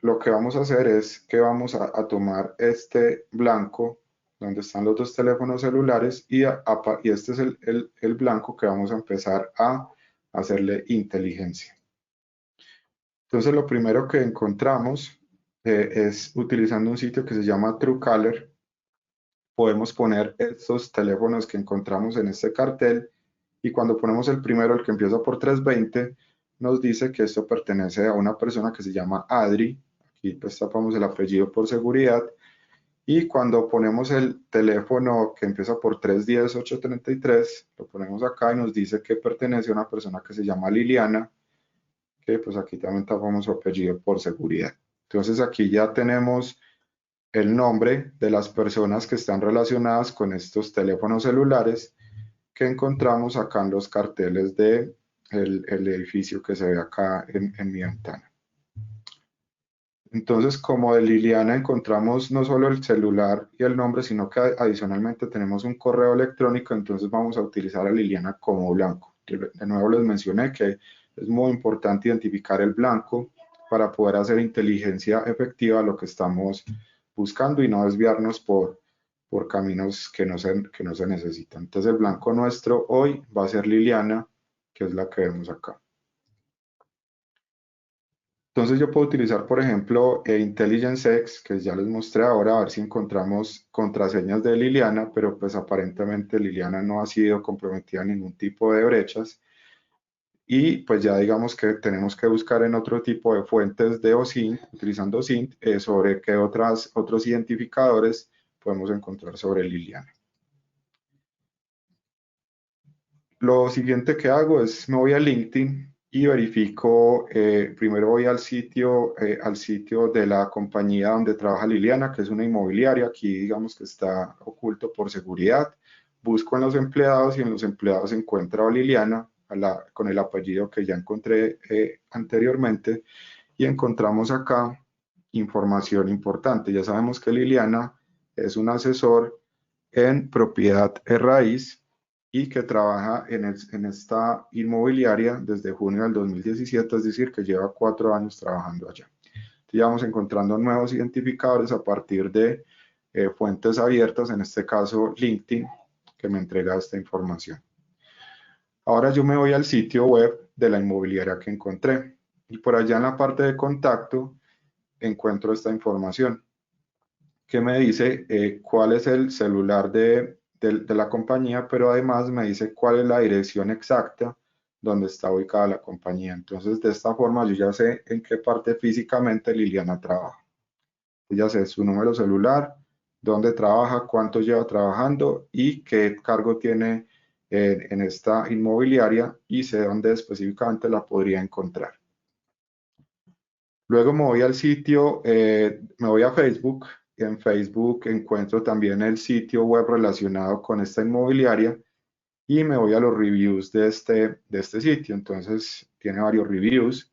lo que vamos a hacer es que vamos a tomar este blanco donde están los dos teléfonos celulares y este es el blanco que vamos a empezar a hacerle inteligencia. Entonces, lo primero que encontramos es utilizando un sitio que se llama Truecaller. Podemos poner estos teléfonos que encontramos en este cartel y cuando ponemos el primero, el que empieza por 320, nos dice que esto pertenece a una persona que se llama Adri. Aquí pues tapamos el apellido por seguridad. Y cuando ponemos el teléfono que empieza por 310-833, lo ponemos acá y nos dice que pertenece a una persona que se llama Liliana, que pues aquí también tapamos su apellido por seguridad. Entonces aquí ya tenemos el nombre de las personas que están relacionadas con estos teléfonos celulares que encontramos acá en los carteles de el edificio que se ve acá en mi ventana. Entonces, como de Liliana encontramos no solo el celular y el nombre, sino que adicionalmente tenemos un correo electrónico, entonces vamos a utilizar a Liliana como blanco. De nuevo les mencioné que es muy importante identificar el blanco para poder hacer inteligencia efectiva a lo que estamos buscando y no desviarnos por caminos que no se necesitan. Entonces, el blanco nuestro hoy va a ser Liliana, que es la que vemos acá. Entonces yo puedo utilizar, por ejemplo, Intelligence X, que ya les mostré ahora, a ver si encontramos contraseñas de Liliana, pero pues aparentemente Liliana no ha sido comprometida en ningún tipo de brechas. Y pues ya digamos que tenemos que buscar en otro tipo de fuentes de OSINT, utilizando OSINT, sobre qué otros identificadores podemos encontrar sobre Liliana. Lo siguiente que hago es me voy a LinkedIn y verifico, primero voy al sitio de la compañía donde trabaja Liliana, que es una inmobiliaria, aquí digamos que está oculto por seguridad. Busco en los empleados y en los empleados encuentro a Liliana con el apellido que ya encontré anteriormente y encontramos acá información importante. Ya sabemos que Liliana es un asesor en propiedad raíz y que trabaja en esta inmobiliaria desde junio del 2017, es decir, que lleva 4 años trabajando allá. Entonces ya vamos encontrando nuevos identificadores a partir de fuentes abiertas, en este caso LinkedIn, que me entrega esta información. Ahora yo me voy al sitio web de la inmobiliaria que encontré y por allá en la parte de contacto encuentro esta información que me dice cuál es el celular de la compañía, pero además me dice cuál es la dirección exacta donde está ubicada la compañía. Entonces, de esta forma yo ya sé en qué parte físicamente Liliana trabaja. Ya sé su número celular, dónde trabaja, cuánto lleva trabajando y qué cargo tiene en esta inmobiliaria y sé dónde específicamente la podría encontrar. Luego me voy al sitio, me voy a Facebook. En Facebook encuentro también el sitio web relacionado con esta inmobiliaria y me voy a los reviews de este sitio. Entonces tiene varios reviews,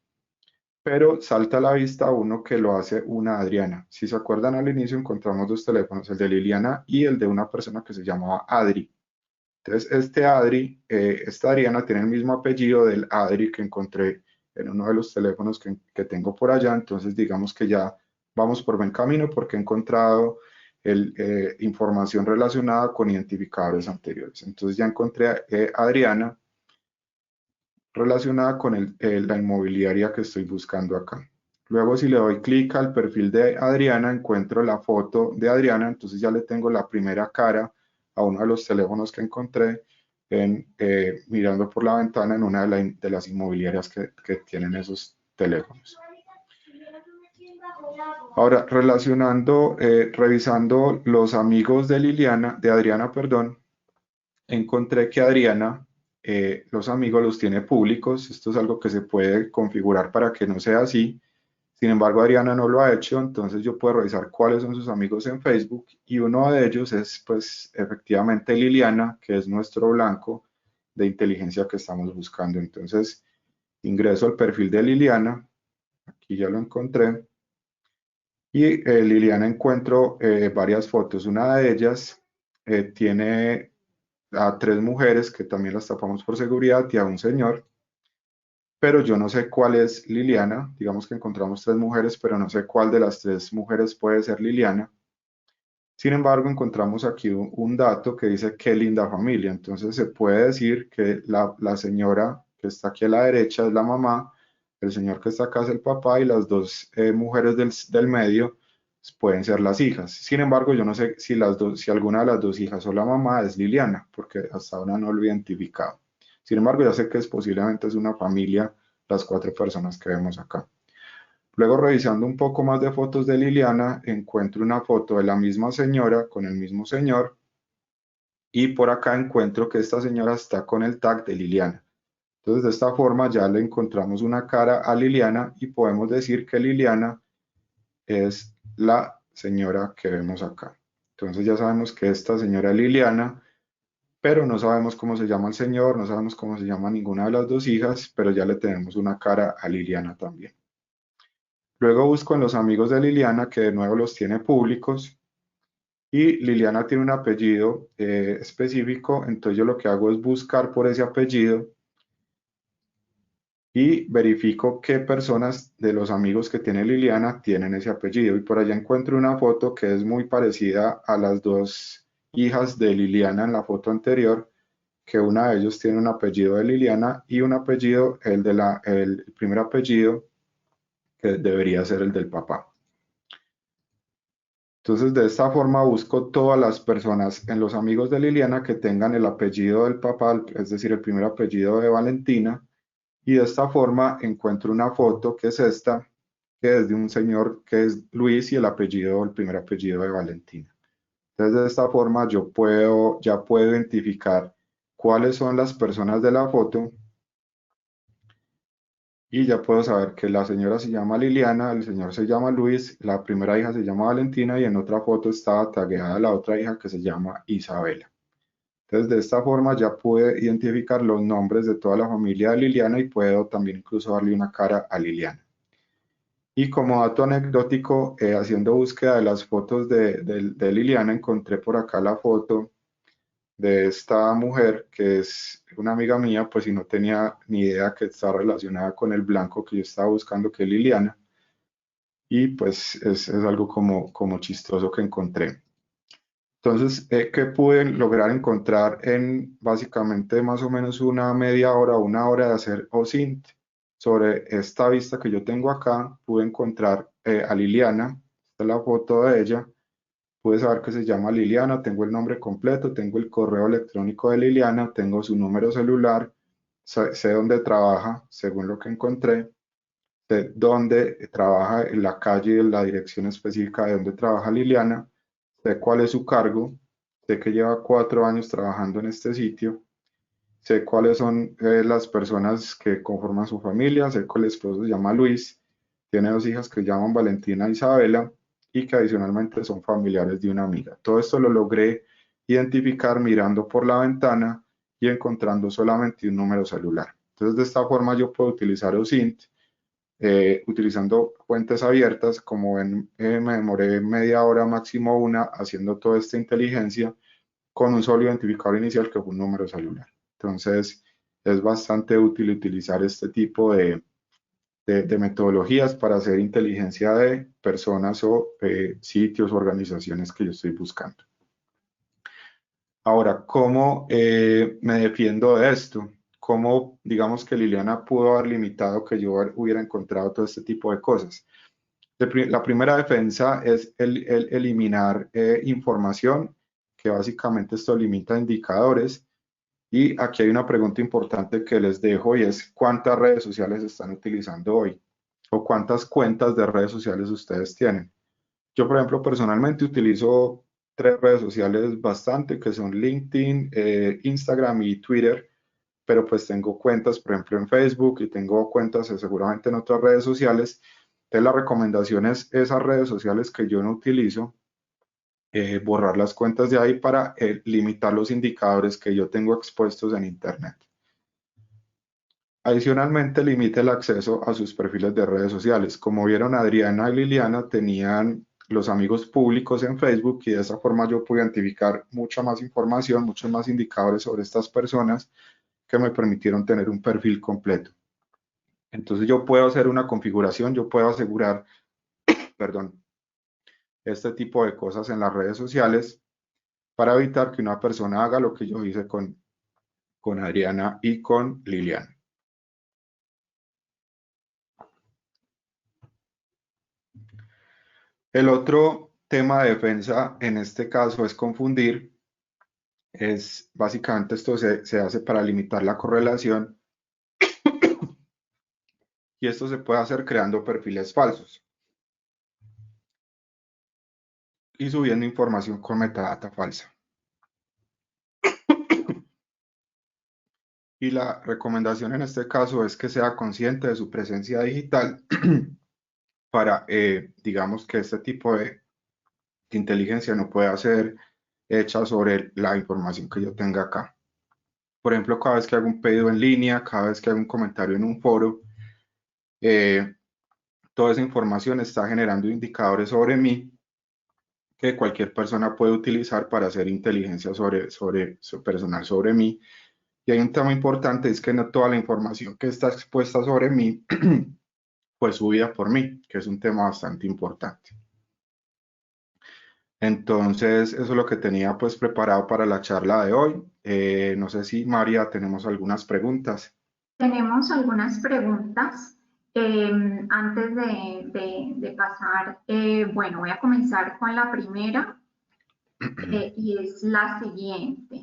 pero salta a la vista uno que lo hace una Adriana. Si se acuerdan, al inicio encontramos 2 teléfonos, el de Liliana y el de una persona que se llamaba Adri. Entonces esta Adriana tiene el mismo apellido del Adri que encontré en uno de los teléfonos que tengo por allá. Entonces digamos que ya vamos por buen camino porque he encontrado información relacionada con identificadores anteriores. Entonces ya encontré a Adriana relacionada con la inmobiliaria que estoy buscando acá. Luego si le doy clic al perfil de Adriana, encuentro la foto de Adriana, entonces ya le tengo la primera cara a uno de los teléfonos que encontré mirando por la ventana en una de las inmobiliarias que tienen esos teléfonos. Ahora, revisando los amigos de Adriana, perdón, encontré que Adriana los amigos los tiene públicos. Esto es algo que se puede configurar para que no sea así. Sin embargo, Adriana no lo ha hecho, entonces yo puedo revisar cuáles son sus amigos en Facebook y uno de ellos es pues efectivamente Liliana, que es nuestro blanco de inteligencia que estamos buscando. Entonces ingreso al perfil de Liliana, aquí ya lo encontré, y Liliana encuentro varias fotos. Una de ellas tiene a 3 mujeres que también las tapamos por seguridad y a un señor, pero yo no sé cuál es Liliana. Digamos que encontramos 3 mujeres, pero no sé cuál de las 3 mujeres puede ser Liliana. Sin embargo, encontramos aquí un dato que dice qué linda familia. Entonces se puede decir que la señora que está aquí a la derecha es la mamá, el señor que está acá es el papá y las 2 mujeres del medio pueden ser las hijas. Sin embargo, yo no sé si alguna de las 2 hijas o la mamá es Liliana, porque hasta ahora no lo he identificado. Sin embargo, ya sé que posiblemente es una familia las 4 personas que vemos acá. Luego, revisando un poco más de fotos de Liliana, encuentro una foto de la misma señora con el mismo señor y por acá encuentro que esta señora está con el tag de Liliana. Entonces, de esta forma ya le encontramos una cara a Liliana y podemos decir que Liliana es la señora que vemos acá. Entonces ya sabemos que esta señora es Liliana, pero no sabemos cómo se llama el señor, no sabemos cómo se llama ninguna de las dos hijas, pero ya le tenemos una cara a Liliana también. Luego busco en los amigos de Liliana, que de nuevo los tiene públicos, y Liliana tiene un apellido específico, entonces yo lo que hago es buscar por ese apellido y verifico qué personas de los amigos que tiene Liliana tienen ese apellido. Y por allá encuentro una foto que es muy parecida a las dos hijas de Liliana en la foto anterior, que una de ellos tiene un apellido de Liliana y un apellido, el primer apellido, que debería ser el del papá. Entonces, de esta forma busco todas las personas en los amigos de Liliana que tengan el apellido del papá, es decir, el primer apellido de Valentina, y de esta forma encuentro una foto que es esta, que es de un señor que es Luis y el primer apellido de Valentina. Entonces, de esta forma ya puedo identificar cuáles son las personas de la foto y ya puedo saber que la señora se llama Liliana, el señor se llama Luis, la primera hija se llama Valentina y en otra foto estaba tagueada la otra hija que se llama Isabela. Entonces, de esta forma ya pude identificar los nombres de toda la familia de Liliana y puedo también incluso darle una cara a Liliana. Y como dato anecdótico, haciendo búsqueda de las fotos de Liliana, encontré por acá la foto de esta mujer que es una amiga mía, pues si no tenía ni idea que está relacionada con el blanco que yo estaba buscando, que es Liliana, y pues es algo como chistoso que encontré. Entonces, ¿qué pude lograr encontrar en básicamente más o menos una media hora, una hora de hacer OSINT sobre esta vista que yo tengo acá? Pude encontrar a Liliana, esta es la foto de ella, pude saber que se llama Liliana, tengo el nombre completo, tengo el correo electrónico de Liliana, tengo su número celular, sé dónde trabaja, según lo que encontré, sé dónde trabaja en la calle, en la dirección específica de dónde trabaja Liliana, sé cuál es su cargo, sé que lleva 4 años trabajando en este sitio, sé cuáles son las personas que conforman su familia, sé que el esposo se llama Luis, tiene 2 hijas que se llaman Valentina e Isabela y que adicionalmente son familiares de una amiga. Todo esto lo logré identificar mirando por la ventana y encontrando solamente un número celular. Entonces, de esta forma yo puedo utilizar OSINT utilizando fuentes abiertas, como me demoré media hora, máximo una, haciendo toda esta inteligencia con un solo identificador inicial que fue un número celular. Entonces, es bastante útil utilizar este tipo de metodologías para hacer inteligencia de personas o sitios o organizaciones que yo estoy buscando. Ahora, ¿cómo me defiendo de esto? ¿Cómo, digamos, que Liliana pudo haber limitado que yo hubiera encontrado todo este tipo de cosas? La primera defensa es el eliminar información, que básicamente esto limita indicadores. Y aquí hay una pregunta importante que les dejo y es ¿cuántas redes sociales están utilizando hoy? ¿O cuántas cuentas de redes sociales ustedes tienen? Yo, por ejemplo, personalmente utilizo 3 redes sociales bastante, que son LinkedIn, Instagram y Twitter, pero pues tengo cuentas, por ejemplo, en Facebook y tengo cuentas seguramente en otras redes sociales. Entonces, la recomendación es esas redes sociales que yo no utilizo, borrar las cuentas de ahí para limitar los indicadores que yo tengo expuestos en Internet. Adicionalmente, limite el acceso a sus perfiles de redes sociales. Como vieron, Adriana y Liliana tenían los amigos públicos en Facebook y de esa forma yo pude identificar mucha más información, muchos más indicadores sobre estas personas que me permitieron tener un perfil completo. Entonces yo puedo hacer una configuración, yo puedo asegurar, perdón, este tipo de cosas en las redes sociales para evitar que una persona haga lo que yo hice con Adriana y con Liliana. El otro tema de defensa en este caso es confundir. Es básicamente esto se hace para limitar la correlación y esto se puede hacer creando perfiles falsos y subiendo información con metadata falsa. Y la recomendación en este caso es que sea consciente de su presencia digital para, digamos que este tipo de inteligencia no pueda ser hecha sobre la información que yo tenga acá. Por ejemplo, cada vez que hago un pedido en línea, cada vez que hago un comentario en un foro, toda esa información está generando indicadores sobre mí que cualquier persona puede utilizar para hacer inteligencia personal sobre mí. Y hay un tema importante, es que no toda la información que está expuesta sobre mí fue subida por mí, que es un tema bastante importante. Entonces, eso es lo que tenía pues preparado para la charla de hoy. No sé si María, tenemos algunas preguntas. Tenemos algunas preguntas. Antes de pasar, bueno, voy a comenzar con la primera y es la siguiente.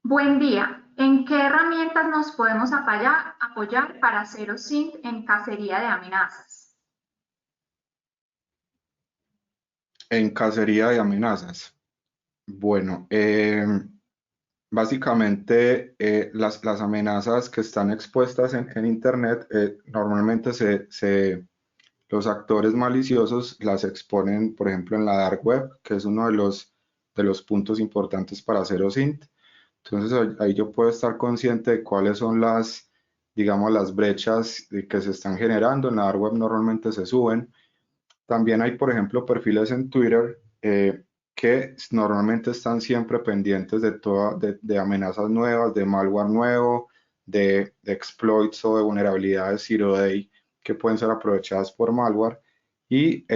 Buen día. ¿En qué herramientas nos podemos apoyar para hacer OSINT en cacería de amenazas? En cacería de amenazas. Bueno, básicamente las amenazas que están expuestas en Internet, normalmente los actores maliciosos las exponen, por ejemplo, en la dark web, que es uno de los puntos importantes para hacer OSINT. Entonces ahí yo puedo estar consciente de cuáles son digamos, las brechas que se están generando. En la dark web normalmente se suben. También hay, por ejemplo, perfiles en Twitter que normalmente están siempre pendientes de amenazas nuevas, de malware nuevo, de exploits o de vulnerabilidades zero day que pueden ser aprovechadas por malware y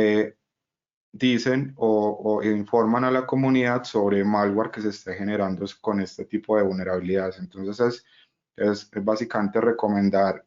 dicen o informan a la comunidad sobre malware que se esté generando con este tipo de vulnerabilidades. Entonces es básicamente recomendar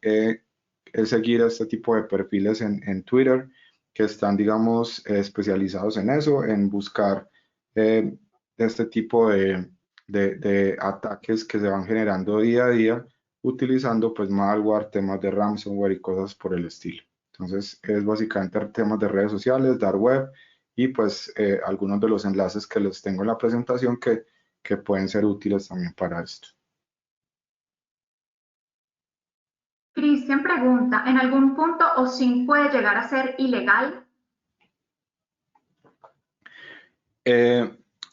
seguir este tipo de perfiles en Twitter que están, digamos, especializados en eso, en buscar este tipo de ataques que se van generando día a día utilizando pues malware, temas de ransomware y cosas por el estilo. Entonces es básicamente temas de redes sociales, dark web y pues algunos de los enlaces que les tengo en la presentación que pueden ser útiles también para esto. Cristian pregunta, ¿en algún punto OSINT puede llegar a ser ilegal?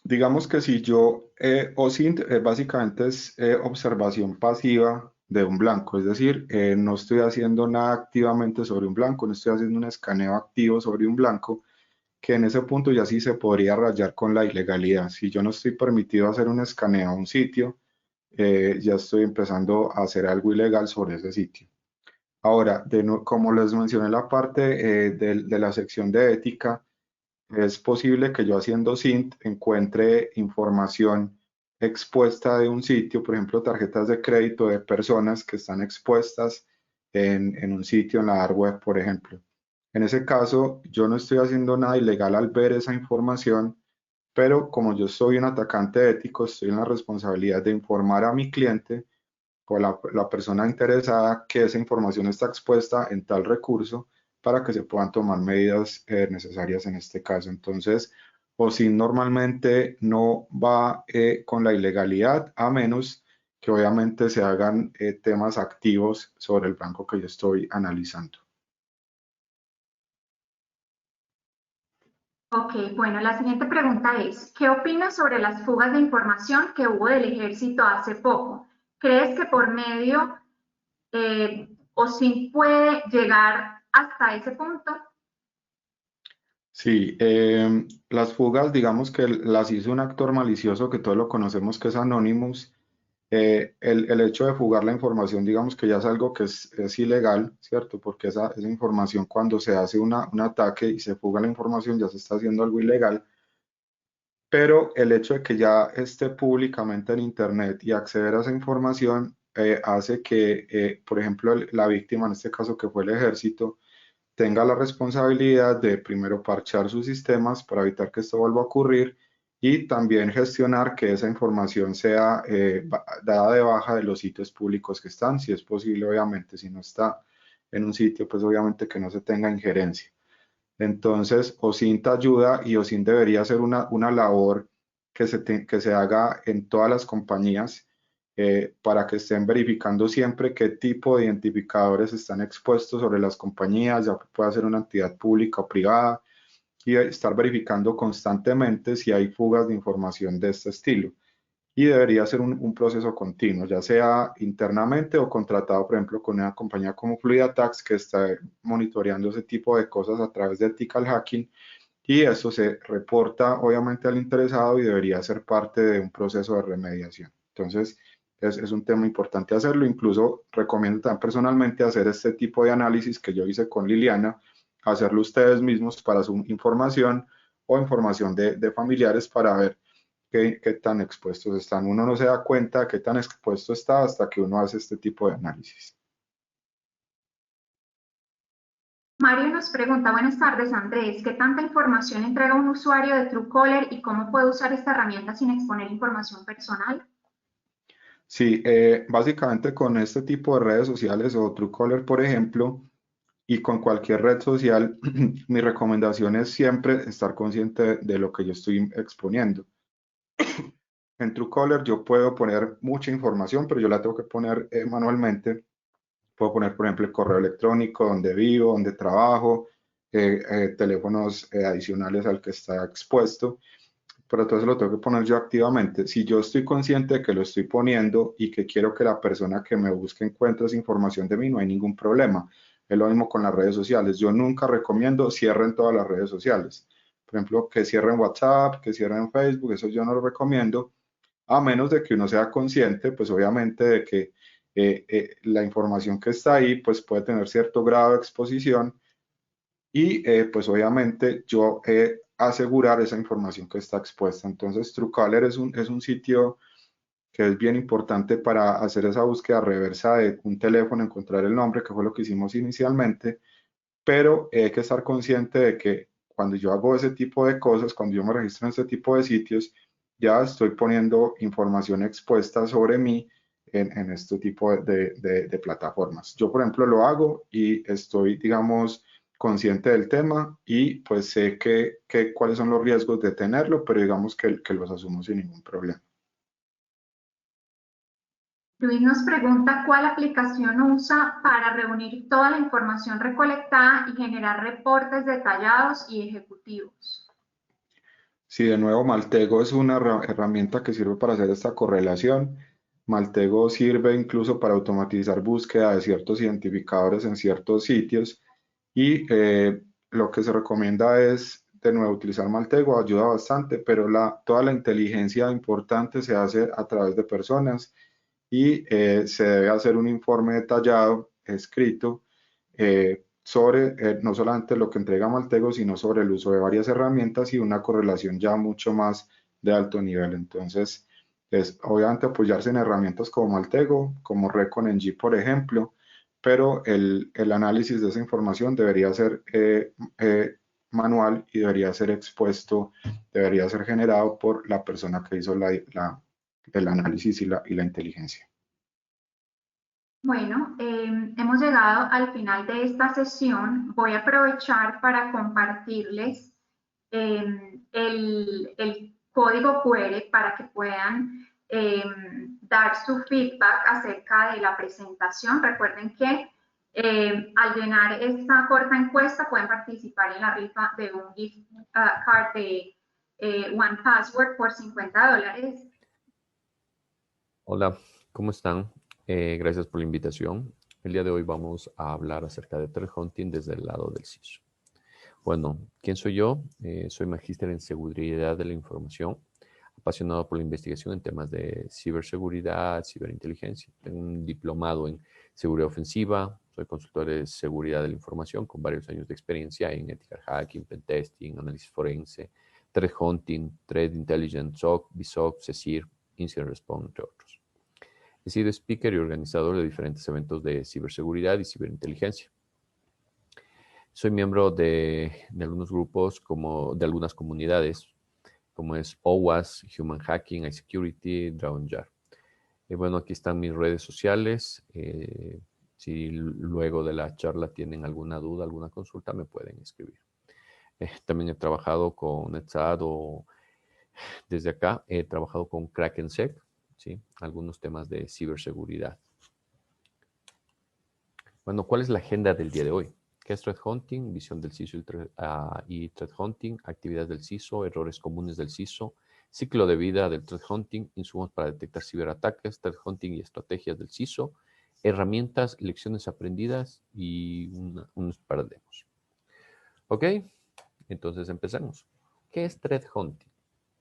Digamos que si yo, OSINT básicamente es observación pasiva de un blanco, es decir, no estoy haciendo nada activamente sobre un blanco, no estoy haciendo un escaneo activo sobre un blanco, que en ese punto ya sí se podría rayar con la ilegalidad. Si yo no estoy permitido hacer un escaneo a un sitio, ya estoy empezando a hacer algo ilegal sobre ese sitio. Ahora, como les mencioné en la parte de la sección de ética, es posible que yo haciendo SINT encuentre información expuesta de un sitio, por ejemplo, tarjetas de crédito de personas que están expuestas en un sitio en la dark web, por ejemplo. En ese caso, yo no estoy haciendo nada ilegal al ver esa información, pero como yo soy un atacante ético, estoy en la responsabilidad de informar a mi cliente o la persona interesada que esa información está expuesta en tal recurso para que se puedan tomar medidas necesarias en este caso. Entonces, OSINT normalmente no va con la ilegalidad a menos que obviamente se hagan temas activos sobre el banco que yo estoy analizando. Ok, bueno, la siguiente pregunta es, ¿qué opinas sobre las fugas de información que hubo del ejército hace poco? ¿Crees que por medio OSINT puede llegar hasta ese punto? Sí, las fugas, digamos que las hizo un actor malicioso que todos lo conocemos, que es Anonymous. El hecho de fugar la información, digamos que ya es algo que es ilegal, ¿cierto? Porque esa información cuando se hace un ataque y se fuga la información ya se está haciendo algo ilegal. Pero el hecho de que ya esté públicamente en Internet y acceder a esa información hace que, por ejemplo, la víctima, en este caso que fue el ejército, tenga la responsabilidad de primero parchar sus sistemas para evitar que esto vuelva a ocurrir y también gestionar que esa información sea dada de baja de los sitios públicos que están, si es posible, obviamente, si no está en un sitio, pues obviamente que no se tenga injerencia. Entonces, OSINT ayuda y OSINT debería ser una labor que se haga en todas las compañías para que estén verificando siempre qué tipo de identificadores están expuestos sobre las compañías, ya que puede ser una entidad pública o privada, y estar verificando constantemente si hay fugas de información de este estilo. Y debería ser un proceso continuo, ya sea internamente o contratado, por ejemplo, con una compañía como FluidaTax que está monitoreando ese tipo de cosas a través de ethical hacking, y eso se reporta obviamente al interesado y debería ser parte de un proceso de remediación. Entonces, es un tema importante hacerlo. Incluso recomiendo también personalmente hacer este tipo de análisis que yo hice con Liliana, hacerlo ustedes mismos para su información o información de familiares para ver qué tan expuestos están. Uno no se da cuenta de qué tan expuesto está hasta que uno hace este tipo de análisis. Mario nos pregunta, buenas tardes Andrés, ¿qué tanta información entrega un usuario de Truecaller y cómo puede usar esta herramienta sin exponer información personal? Sí, básicamente con este tipo de redes sociales o Truecaller, por ejemplo, y con cualquier red social, mi recomendación es siempre estar consciente de lo que yo estoy exponiendo. En Truecaller yo puedo poner mucha información, pero yo la tengo que poner manualmente. Puedo poner, por ejemplo, el correo electrónico, donde vivo, donde trabajo, teléfonos adicionales al que está expuesto, pero entonces lo tengo que poner yo activamente. Si yo estoy consciente de que lo estoy poniendo y que quiero que la persona que me busque encuentre esa información de mí, no hay ningún problema. Es lo mismo con las redes sociales. Yo nunca recomiendo cierren todas las redes sociales. Por ejemplo, que cierren WhatsApp, que cierren Facebook, eso yo no lo recomiendo, a menos de que uno sea consciente, pues obviamente de que la información que está ahí, pues puede tener cierto grado de exposición y pues obviamente yo asegurar esa información que está expuesta. Entonces, Truecaller es un sitio que es bien importante para hacer esa búsqueda reversa de un teléfono, encontrar el nombre, que fue lo que hicimos inicialmente, pero hay que estar consciente de que cuando yo hago ese tipo de cosas, cuando yo me registro en este tipo de sitios, ya estoy poniendo información expuesta sobre mí en este tipo de plataformas. Yo, por ejemplo, lo hago y estoy, digamos, consciente del tema y pues sé cuáles son los riesgos de tenerlo, pero digamos que los asumo sin ningún problema. Luis nos pregunta cuál aplicación usa para reunir toda la información recolectada y generar reportes detallados y ejecutivos. Sí, de nuevo, Maltego es una herramienta que sirve para hacer esta correlación. Maltego sirve incluso para automatizar búsqueda de ciertos identificadores en ciertos sitios y lo que se recomienda es, de nuevo, utilizar Maltego, ayuda bastante, pero toda la inteligencia importante se hace a través de personas y se debe hacer un informe detallado, escrito, sobre no solamente lo que entrega Maltego, sino sobre el uso de varias herramientas y una correlación ya mucho más de alto nivel. Entonces, es obviamente apoyarse en herramientas como Maltego, como ReconNG, por ejemplo, pero el análisis de esa información debería ser manual y debería ser expuesto, debería ser generado por la persona que hizo el análisis y la inteligencia. Bueno, hemos llegado al final de esta sesión. Voy a aprovechar para compartirles el código QR para que puedan dar su feedback acerca de la presentación. Recuerden que al llenar esta corta encuesta pueden participar en la rifa de un gift card de OnePassword por $50. Hola, ¿cómo están? Gracias por la invitación. El día de hoy vamos a hablar acerca de threat hunting desde el lado del CISO. Bueno, ¿quién soy yo? Soy magíster en seguridad de la información, apasionado por la investigación en temas de ciberseguridad, ciberinteligencia. Tengo un diplomado en seguridad ofensiva, soy consultor de seguridad de la información con varios años de experiencia en ethical hacking, pentesting, análisis forense, threat hunting, threat intelligence, SOC, BSOC, CECIR, incident response, entre otros. He sido speaker y organizador de diferentes eventos de ciberseguridad y ciberinteligencia. Soy miembro de algunos grupos, de algunas comunidades, como es OWASP, Human Hacking, iSecurity, Dragon Jar. Bueno, aquí están mis redes sociales. Si luego de la charla tienen alguna duda, alguna consulta, me pueden escribir. También he trabajado con NetSat o desde acá he trabajado con KrakenSec, ¿sí? Algunos temas de ciberseguridad. Bueno, ¿cuál es la agenda del día de hoy? ¿Qué es Threat Hunting? Visión del CISO y Threat Hunting, actividades del CISO, errores comunes del CISO, ciclo de vida del Threat Hunting, insumos para detectar ciberataques, Threat Hunting y estrategias del CISO, herramientas, lecciones aprendidas y unos par de demos. ¿Ok? Entonces empezamos. ¿Qué es Threat Hunting?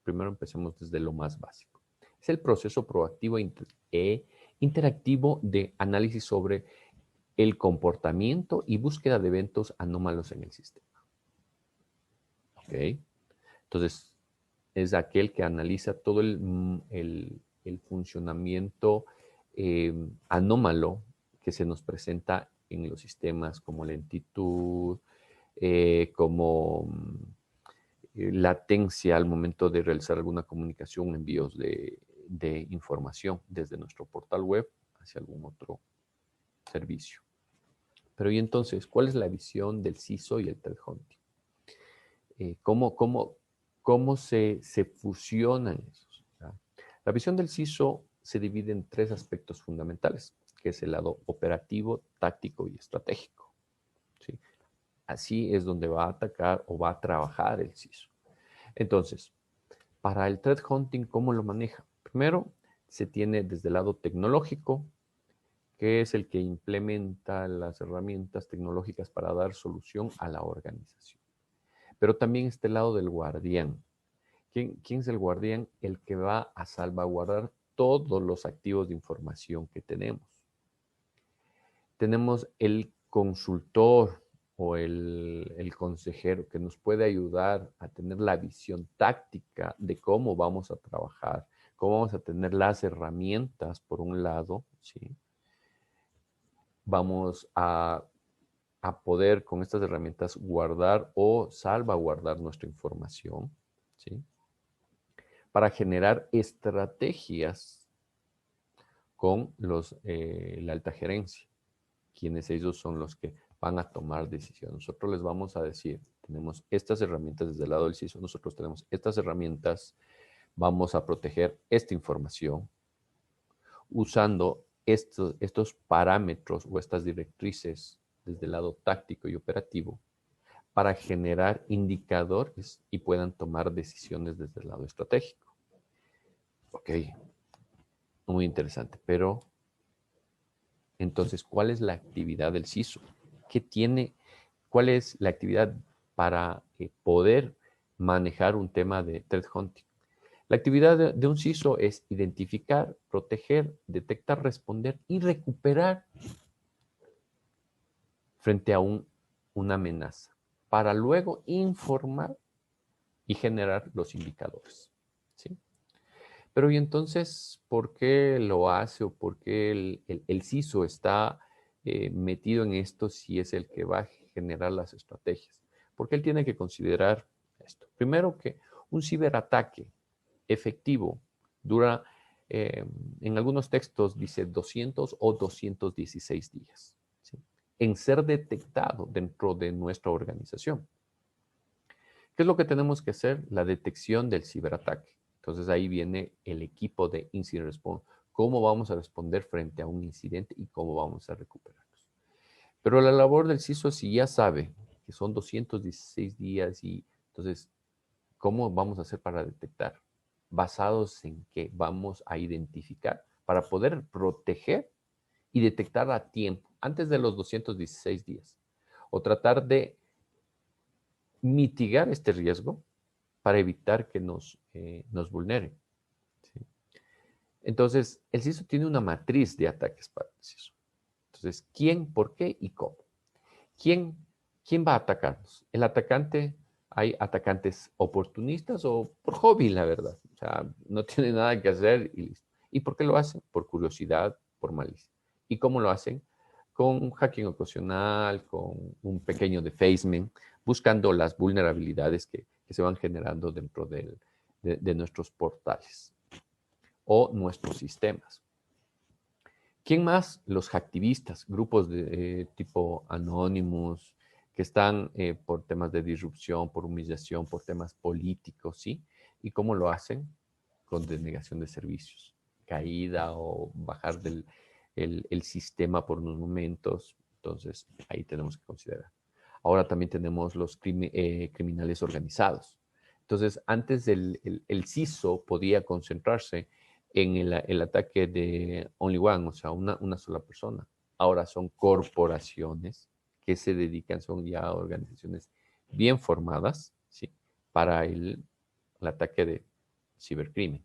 Primero empecemos desde lo más básico. Es el proceso proactivo e interactivo de análisis sobre el comportamiento y búsqueda de eventos anómalos en el sistema. ¿Ok? Entonces, es aquel que analiza todo el funcionamiento anómalo que se nos presenta en los sistemas como lentitud, como latencia al momento de realizar alguna comunicación, envíos de información desde nuestro portal web hacia algún otro servicio. Pero y entonces, ¿cuál es la visión del CISO y el Threat Hunting? ¿Cómo se fusionan esos? La visión del CISO se divide en tres aspectos fundamentales, que es el lado operativo, táctico y estratégico. ¿Sí? Así es donde va a atacar o va a trabajar el CISO. Entonces, para el Threat Hunting, ¿cómo lo maneja? Primero, se tiene desde el lado tecnológico, que es el que implementa las herramientas tecnológicas para dar solución a la organización. Pero también está el lado del guardián. ¿Quién es el guardián? El que va a salvaguardar todos los activos de información que tenemos. Tenemos el consultor o el consejero que nos puede ayudar a tener la visión táctica de cómo vamos a trabajar, cómo vamos a tener las herramientas, por un lado, ¿sí? Vamos a poder con estas herramientas guardar o salvaguardar nuestra información, ¿sí? Para generar estrategias con la alta gerencia, quienes ellos son los que van a tomar decisiones. Nosotros les vamos a decir, tenemos estas herramientas desde el lado del CISO, nosotros tenemos estas herramientas, vamos a proteger esta información usando estos parámetros o estas directrices desde el lado táctico y operativo para generar indicadores y puedan tomar decisiones desde el lado estratégico. Ok, muy interesante, pero entonces, ¿cuál es la actividad del CISO? ¿Cuál es la actividad para poder manejar un tema de Threat Hunting? La actividad de un CISO es identificar, proteger, detectar, responder y recuperar frente a una amenaza, para luego informar y generar los indicadores, ¿sí? Pero y entonces, ¿por qué lo hace o por qué el CISO está metido en esto si es el que va a generar las estrategias? Porque él tiene que considerar esto. Primero, que un ciberataque efectivo dura, en algunos textos dice 200 o 216 días, ¿sí? En ser detectado dentro de nuestra organización. ¿Qué es lo que tenemos que hacer? La detección del ciberataque. Entonces ahí viene el equipo de Incident Response. ¿Cómo vamos a responder frente a un incidente y cómo vamos a recuperarnos? Pero la labor del CISO, si ya sabe que son 216 días y entonces, ¿cómo vamos a hacer para detectar? Basados en qué vamos a identificar para poder proteger y detectar a tiempo, antes de los 216 días. O tratar de mitigar este riesgo para evitar que nos vulneren, ¿sí? Entonces, el CISO tiene una matriz de ataques para el CISO. Entonces, ¿quién, por qué y cómo? ¿Quién va a atacarnos? El atacante, hay atacantes oportunistas o por hobby, la verdad. O sea, no tiene nada que hacer y listo. ¿Y por qué lo hacen? Por curiosidad, por malicia. ¿Y cómo lo hacen? Con hacking ocasional, con un pequeño defacement, buscando las vulnerabilidades que se van generando dentro de nuestros portales o nuestros sistemas. ¿Quién más? Los hacktivistas, grupos de tipo Anonymous, que están por temas de disrupción, por humillación, por temas políticos, ¿sí? ¿Y cómo lo hacen? Con denegación de servicios. caída o bajar el sistema por unos momentos. Entonces, ahí tenemos que considerar. Ahora también tenemos los criminales organizados. Entonces, antes el CISO podía concentrarse en el ataque de only one, o sea, una sola persona. Ahora son corporaciones que se dedican, son ya organizaciones bien formadas, ¿sí? Para el ataque de cibercrimen.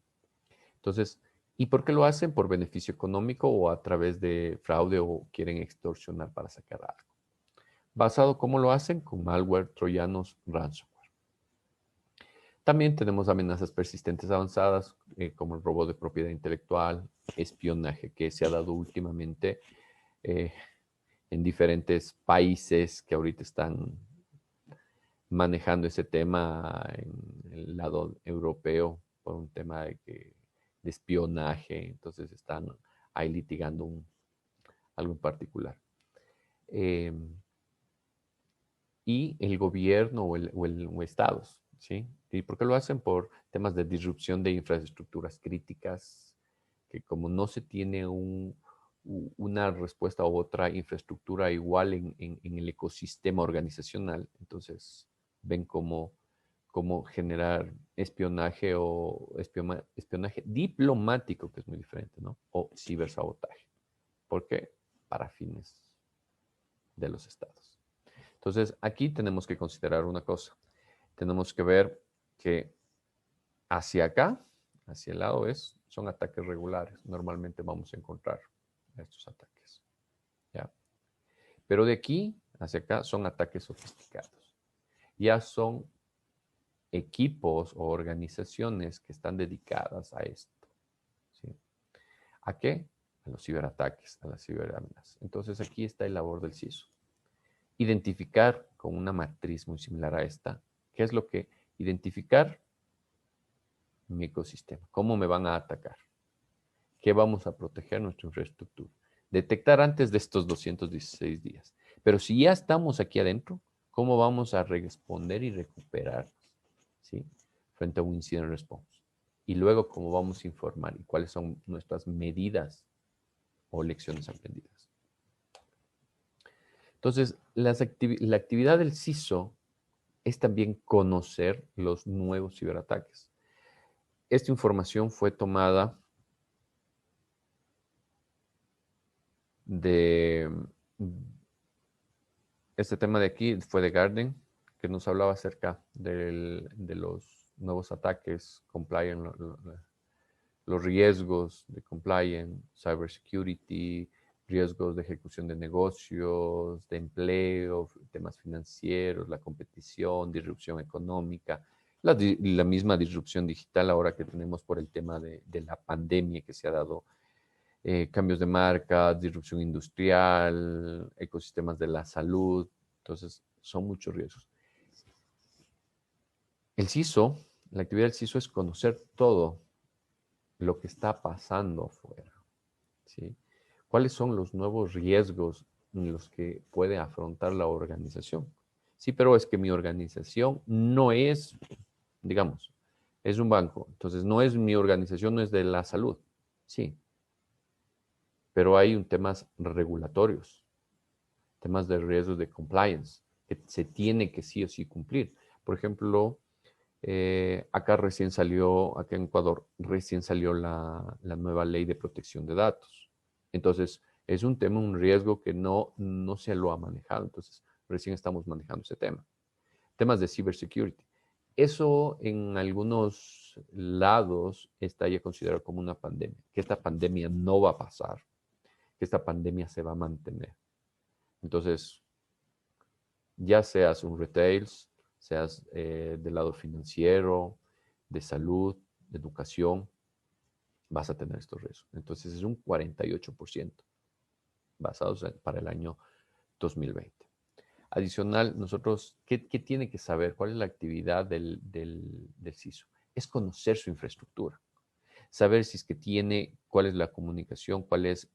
Entonces, ¿y por qué lo hacen? ¿Por beneficio económico o a través de fraude o quieren extorsionar para sacar algo? ¿Basado cómo lo hacen? Con malware, troyanos, ransomware. También tenemos amenazas persistentes avanzadas, como el robo de propiedad intelectual, espionaje, que se ha dado últimamente en diferentes países que ahorita están manejando ese tema en el lado europeo por un tema de espionaje. Entonces están ahí litigando algo en particular. Y el gobierno o estados, ¿sí? ¿Y por qué lo hacen? Por temas de disrupción de infraestructuras críticas, que como no se tiene una respuesta u otra infraestructura igual en el ecosistema organizacional, entonces ven cómo generar espionaje o espionaje diplomático, que es muy diferente, ¿no? O cibersabotaje. ¿Por qué? Para fines de los estados. Entonces, aquí tenemos que considerar una cosa. Tenemos que ver que hacia acá, hacia el lado son ataques regulares. Normalmente vamos a encontrar estos ataques, ¿ya? Pero de aquí hacia acá son ataques sofisticados. Ya son equipos o organizaciones que están dedicadas a esto, ¿sí? ¿A qué? A los ciberataques, a las ciberamenazas. Entonces, aquí está el labor del CISO. Identificar con una matriz muy similar a esta, ¿qué es lo que? Identificar mi ecosistema, cómo me van a atacar, qué vamos a proteger nuestra infraestructura, detectar antes de estos 216 días. Pero si ya estamos aquí adentro, ¿cómo vamos a responder y recuperar, ¿sí? Frente a un incident response? Y luego, ¿cómo vamos a informar y cuáles son nuestras medidas o lecciones aprendidas? Entonces, la actividad del CISO es también conocer los nuevos ciberataques. Esta información fue tomada de este tema de aquí, fue de Garden, que nos hablaba acerca de los nuevos ataques, compliance, los riesgos de compliance, cybersecurity, riesgos de ejecución de negocios, de empleo, temas financieros, la competición, disrupción económica, la misma disrupción digital ahora que tenemos por el tema de la pandemia que se ha dado, cambios de marca, disrupción industrial, ecosistemas de la salud. Entonces, son muchos riesgos. El CISO, la actividad del CISO es conocer todo lo que está pasando afuera, ¿sí? ¿Cuáles son los nuevos riesgos en los que puede afrontar la organización? Sí, pero es que mi organización no es, digamos, es un banco. Entonces, mi organización no es de la salud. Sí. Pero hay temas regulatorios, temas de riesgos de compliance, que se tiene que sí o sí cumplir. Por ejemplo, acá en Ecuador, recién salió la nueva ley de protección de datos. Entonces, es un tema, un riesgo que no se lo ha manejado. Entonces, recién estamos manejando ese tema. Temas de cybersecurity. Eso en algunos lados está ya considerado como una pandemia, que esta pandemia no va a pasar, que esta pandemia se va a mantener. Entonces, ya seas un retail, seas del lado financiero, de salud, de educación, vas a tener estos riesgos. Entonces, es un 48% basados para el año 2020. Adicional, nosotros, ¿qué tiene que saber? ¿Cuál es la actividad del CISO? Es conocer su infraestructura. Saber si es que cuál es la comunicación, cuál es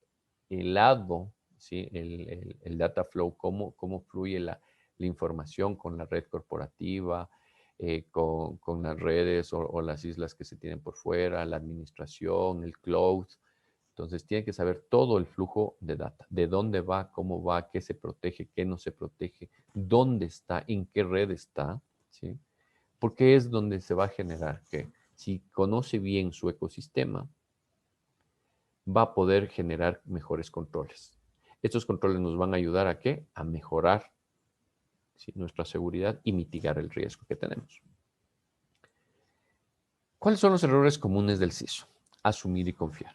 el lado, ¿sí? el data flow, cómo fluye la información con la red corporativa, con las redes o las islas que se tienen por fuera, la administración, el cloud. Entonces tiene que saber todo el flujo de data, de dónde va, qué se protege, qué no se protege, dónde está, en qué red está, ¿sí? Porque es donde se va a generar que si conoce bien su ecosistema, va a poder generar mejores controles. Estos controles nos van a ayudar a ¿qué? A mejorar, ¿sí?, nuestra seguridad y mitigar el riesgo que tenemos. ¿Cuáles son los errores comunes del CISO? Asumir y confiar.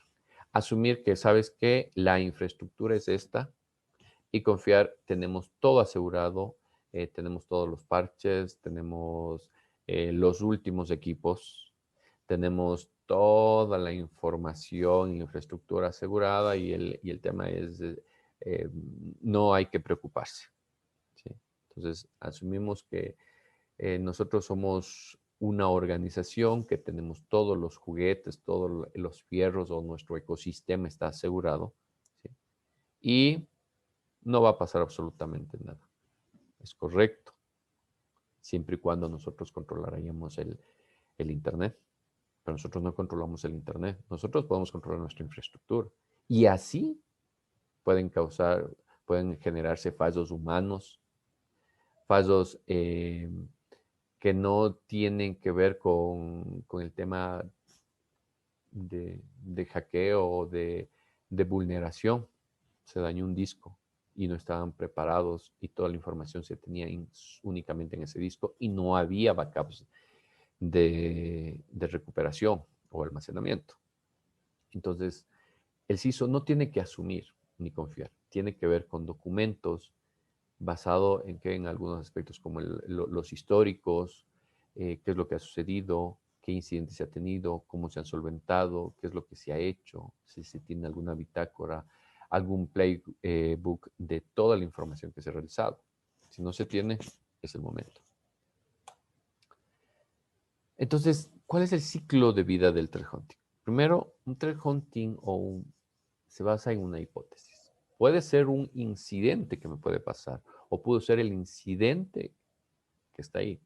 Asumir que sabes que la infraestructura es esta y confiar, tenemos todo asegurado, tenemos todos los parches, tenemos los últimos equipos, tenemos toda la información e infraestructura asegurada y el tema es, no hay que preocuparse, ¿sí? Entonces, asumimos que nosotros somos una organización que tenemos todos los juguetes, todos los fierros o nuestro ecosistema está asegurado, ¿sí? Y no va a pasar absolutamente nada. Es correcto, siempre y cuando nosotros controlaríamos el Internet. Pero nosotros no controlamos el Internet. Nosotros podemos controlar nuestra infraestructura. Y así pueden generarse fallos humanos, fallos que no tienen que ver con el tema de hackeo o de vulneración. Se dañó un disco y no estaban preparados y toda la información se tenía únicamente en ese disco y no había backups de recuperación o almacenamiento. Entonces, el CISO no tiene que asumir ni confiar, tiene que ver con documentos basado en algunos aspectos como los históricos, qué es lo que ha sucedido, qué incidentes se ha tenido, cómo se han solventado, qué es lo que se ha hecho, si se tiene alguna bitácora, algún playbook de toda la información que se ha realizado. Si no se tiene, es el momento. Entonces, ¿cuál es el ciclo de vida del threat hunting? Primero, un threat hunting se basa en una hipótesis. Puede ser un incidente que me puede pasar o puede ser el incidente que está ahí.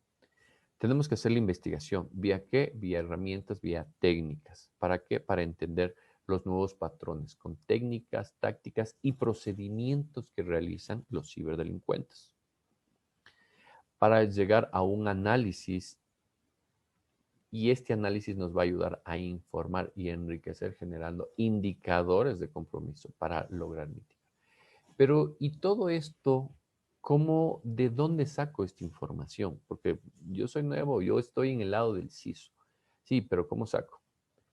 Tenemos que hacer la investigación. ¿Vía qué? Vía herramientas, vía técnicas. ¿Para qué? Para entender los nuevos patrones con técnicas, tácticas y procedimientos que realizan los ciberdelincuentes. Para llegar a un análisis, y este análisis nos va a ayudar a informar y enriquecer generando indicadores de compromiso para lograr mitigar. Pero, ¿y todo esto? ¿De dónde saco esta información? Porque yo soy nuevo, yo estoy en el lado del CISO. Sí, pero ¿cómo saco?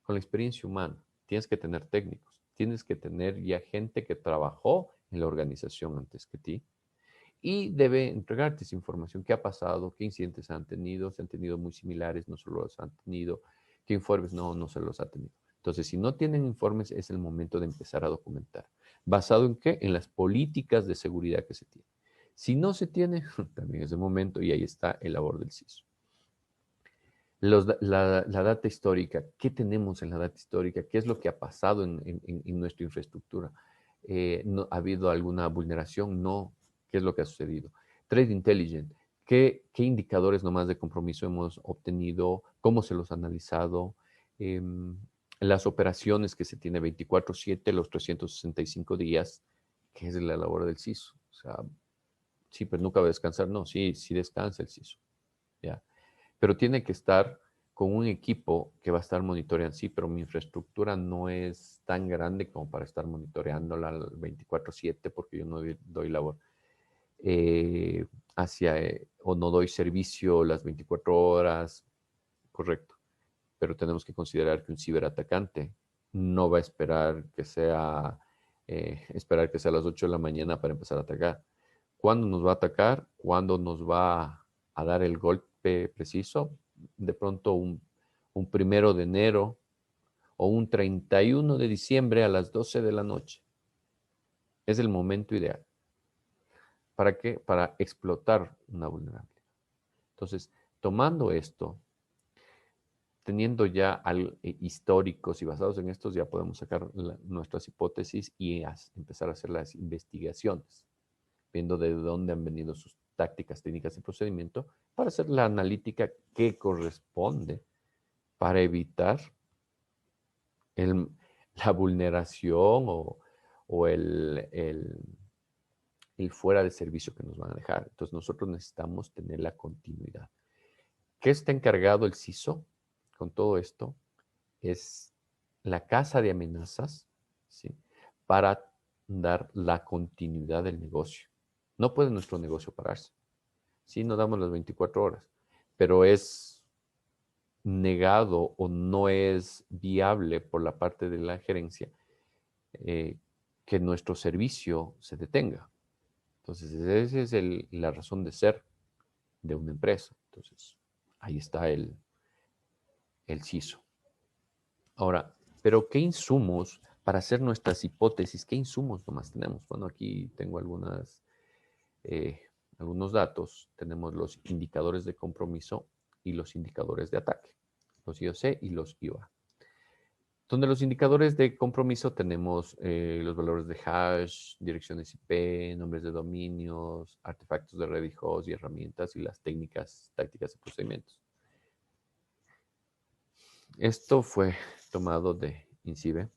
Con la experiencia humana. Tienes que tener técnicos, tienes que tener ya gente que trabajó en la organización antes que ti y debe entregarte esa información. ¿Qué ha pasado? ¿Qué incidentes han tenido? ¿Se han tenido muy similares? ¿No se los han tenido? ¿Qué informes? No se los ha tenido. Entonces, si no tienen informes, es el momento de empezar a documentar. ¿Basado en qué? En las políticas de seguridad que se tienen. Si no se tiene, también es el momento y ahí está el labor del CISO. La data histórica, ¿qué tenemos en la data histórica? ¿Qué es lo que ha pasado en nuestra infraestructura? ¿Ha habido alguna vulneración? No. ¿Qué es lo que ha sucedido? Threat Intelligence, ¿qué indicadores nomás de compromiso hemos obtenido? ¿Cómo se los ha analizado? Las operaciones que se tiene 24/7, los 365 días, que es la labor del CISO. O sea, sí, pero nunca va a descansar. No, sí descansa el CISO. ¿Ya? Pero tiene que estar con un equipo que va a estar monitoreando. Sí, pero mi infraestructura no es tan grande como para estar monitoreándola 24/7 porque yo no doy labor o no doy servicio las 24 horas. Correcto. Pero tenemos que considerar que un ciberatacante no va a esperar que sea a las 8 de la mañana para empezar a atacar. ¿Cuándo nos va a atacar? ¿Cuándo nos va a dar el golpe preciso? De pronto un 1 de enero o un 31 de diciembre a las 12 de la noche. Es el momento ideal. ¿Para qué? Para explotar una vulnerabilidad. Entonces, tomando esto, teniendo ya históricos y basados en estos, ya podemos sacar nuestras hipótesis y empezar a hacer las investigaciones, viendo de dónde han venido sus tácticas, técnicas y procedimiento para hacer la analítica que corresponde para evitar la vulneración o el fuera de servicio que nos van a dejar. Entonces nosotros necesitamos tener la continuidad. ¿Qué está encargado el CISO con todo esto? Es la casa de amenazas, ¿sí? Para dar la continuidad del negocio. No puede nuestro negocio pararse. Sí, no damos las 24 horas, pero es negado o no es viable por la parte de la gerencia que nuestro servicio se detenga. Entonces, esa es la razón de ser de una empresa. Entonces, ahí está el CISO. Ahora, pero ¿qué insumos para hacer nuestras hipótesis? ¿Qué insumos nomás tenemos? Bueno, aquí tengo algunos datos. Tenemos los indicadores de compromiso y los indicadores de ataque, los IOC y los IOA. Donde los indicadores de compromiso tenemos los valores de hash, direcciones IP, nombres de dominios, artefactos de red y host y herramientas y las técnicas, tácticas y procedimientos. Esto fue tomado de INCIBE.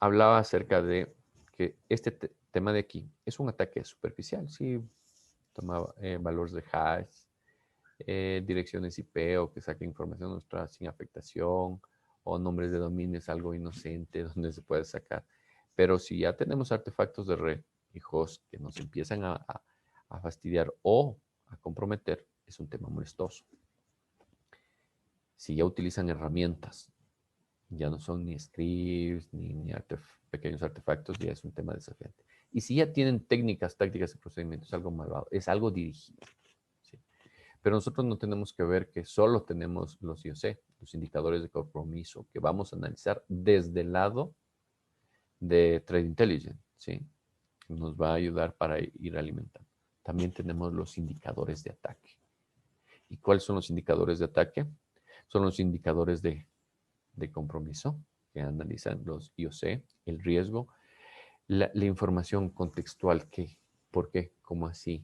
Hablaba acerca de que este tema de aquí es un ataque superficial. Sí, tomaba valores de hash, direcciones IP o que saque información nuestra sin afectación, o nombres de dominio es algo inocente donde se puede sacar. Pero si ya tenemos artefactos de red y host que nos empiezan a fastidiar o a comprometer, es un tema molestoso. Si ya utilizan herramientas, ya no son ni scripts, ni pequeños artefactos, ya es un tema desafiante. Y si ya tienen técnicas, tácticas y procedimientos, es algo malvado, es algo dirigido. ¿Sí? Pero nosotros no tenemos que ver que solo tenemos los IOC, los indicadores de compromiso, que vamos a analizar desde el lado de Trade Intelligence, ¿sí? Nos va a ayudar para ir alimentando. También tenemos los indicadores de ataque. ¿Y cuáles son los indicadores de ataque? Son los indicadores de compromiso que analizan los IOC, el riesgo, la información contextual, por qué, cómo así,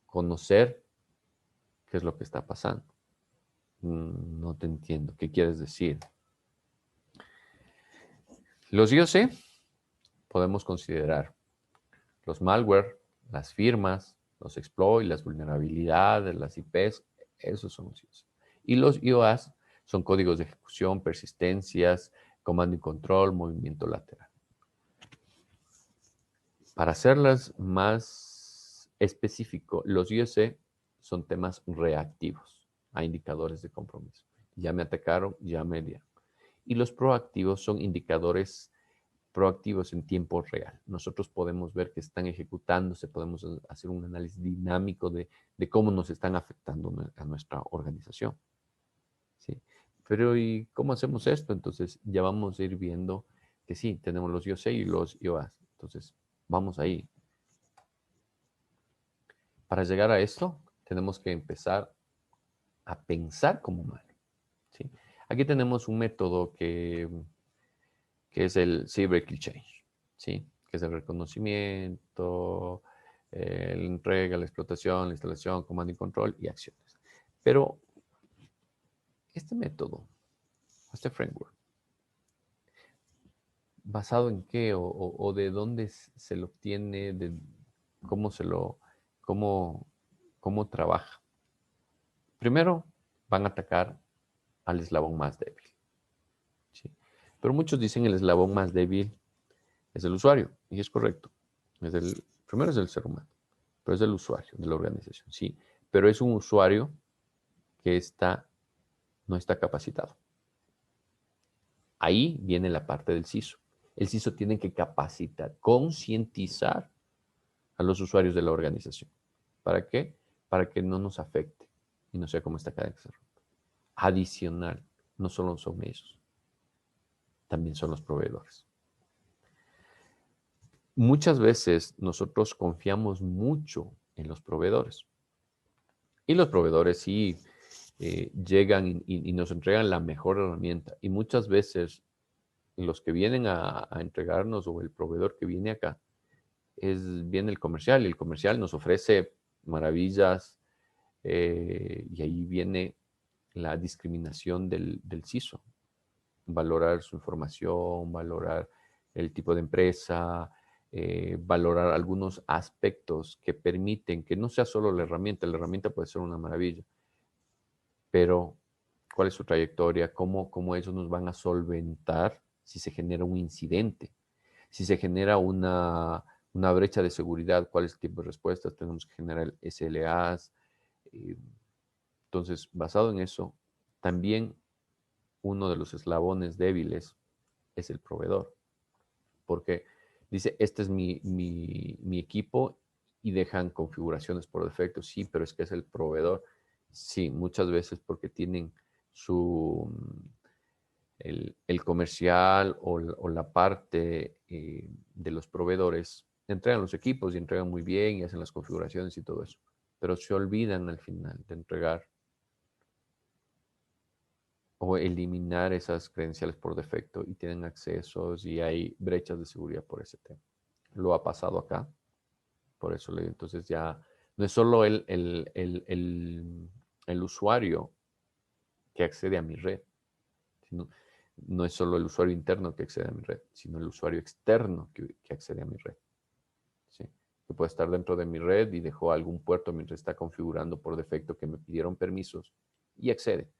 conocer qué es lo que está pasando. No te entiendo, ¿qué quieres decir? Los IOC podemos considerar los malware, las firmas, los exploits, las vulnerabilidades, las IPs, esos son los IOC. Y los IOAs son códigos de ejecución, persistencias, comando y control, movimiento lateral. Para hacerlas más específico, los IOC son temas reactivos a indicadores de compromiso. Ya me atacaron, ya me dieron. Y los proactivos son indicadores proactivos en tiempo real. Nosotros podemos ver que están ejecutándose, podemos hacer un análisis dinámico de cómo nos están afectando a nuestra organización. ¿Sí? Pero ¿y cómo hacemos esto? Entonces ya vamos a ir viendo que sí, tenemos los IOC y los IOAs. Entonces vamos ahí. Para llegar a esto, tenemos que empezar a pensar como humano. ¿Sí? Aquí tenemos un método que es el Cyber Kill Change, ¿sí? Que es el reconocimiento, la entrega, la explotación, la instalación, comando y control y acciones. Pero este método, este framework, ¿basado en qué o de dónde se lo obtiene, de cómo trabaja? Primero, van a atacar al eslabón más débil. ¿Sí? Pero muchos dicen el eslabón más débil es el usuario, y es correcto. Primero es el ser humano, pero es el usuario de la organización, sí. Pero es un usuario que no está capacitado. Ahí viene la parte del CISO. El CISO tiene que capacitar, concientizar a los usuarios de la organización. ¿Para qué? Para que no nos afecte y no sea como esta cadena que se rompe. Adicional, no solo son ellos, también son los proveedores. Muchas veces nosotros confiamos mucho en los proveedores. Y los proveedores sí llegan y nos entregan la mejor herramienta. Y muchas veces los que vienen a entregarnos o el proveedor que viene acá viene el comercial. Y el comercial nos ofrece maravillas, Y ahí viene la discriminación del CISO. Valorar su información, valorar el tipo de empresa, valorar algunos aspectos que permiten que no sea solo la herramienta puede ser una maravilla, pero cuál es su trayectoria, cómo ellos nos van a solventar si se genera un incidente, si se genera una brecha de seguridad, cuál es el tiempo de respuesta, tenemos que generar SLAs. Entonces, basado en eso, también uno de los eslabones débiles es el proveedor, porque dice, este es mi equipo y dejan configuraciones por defecto. Sí, pero es que es el proveedor. Sí, muchas veces porque tienen el comercial o la parte de los proveedores entregan los equipos y entregan muy bien y hacen las configuraciones y todo eso, pero se olvidan al final de entregar o eliminar esas credenciales por defecto y tienen accesos y hay brechas de seguridad por ese tema. Lo ha pasado acá, por eso le digo, entonces ya no es solo el usuario que accede a mi red, sino no es solo el usuario interno que accede a mi red, sino el usuario externo que accede a mi red. ¿Sí? Que puede estar dentro de mi red y dejó algún puerto mientras está configurando por defecto que me pidieron permisos y accede.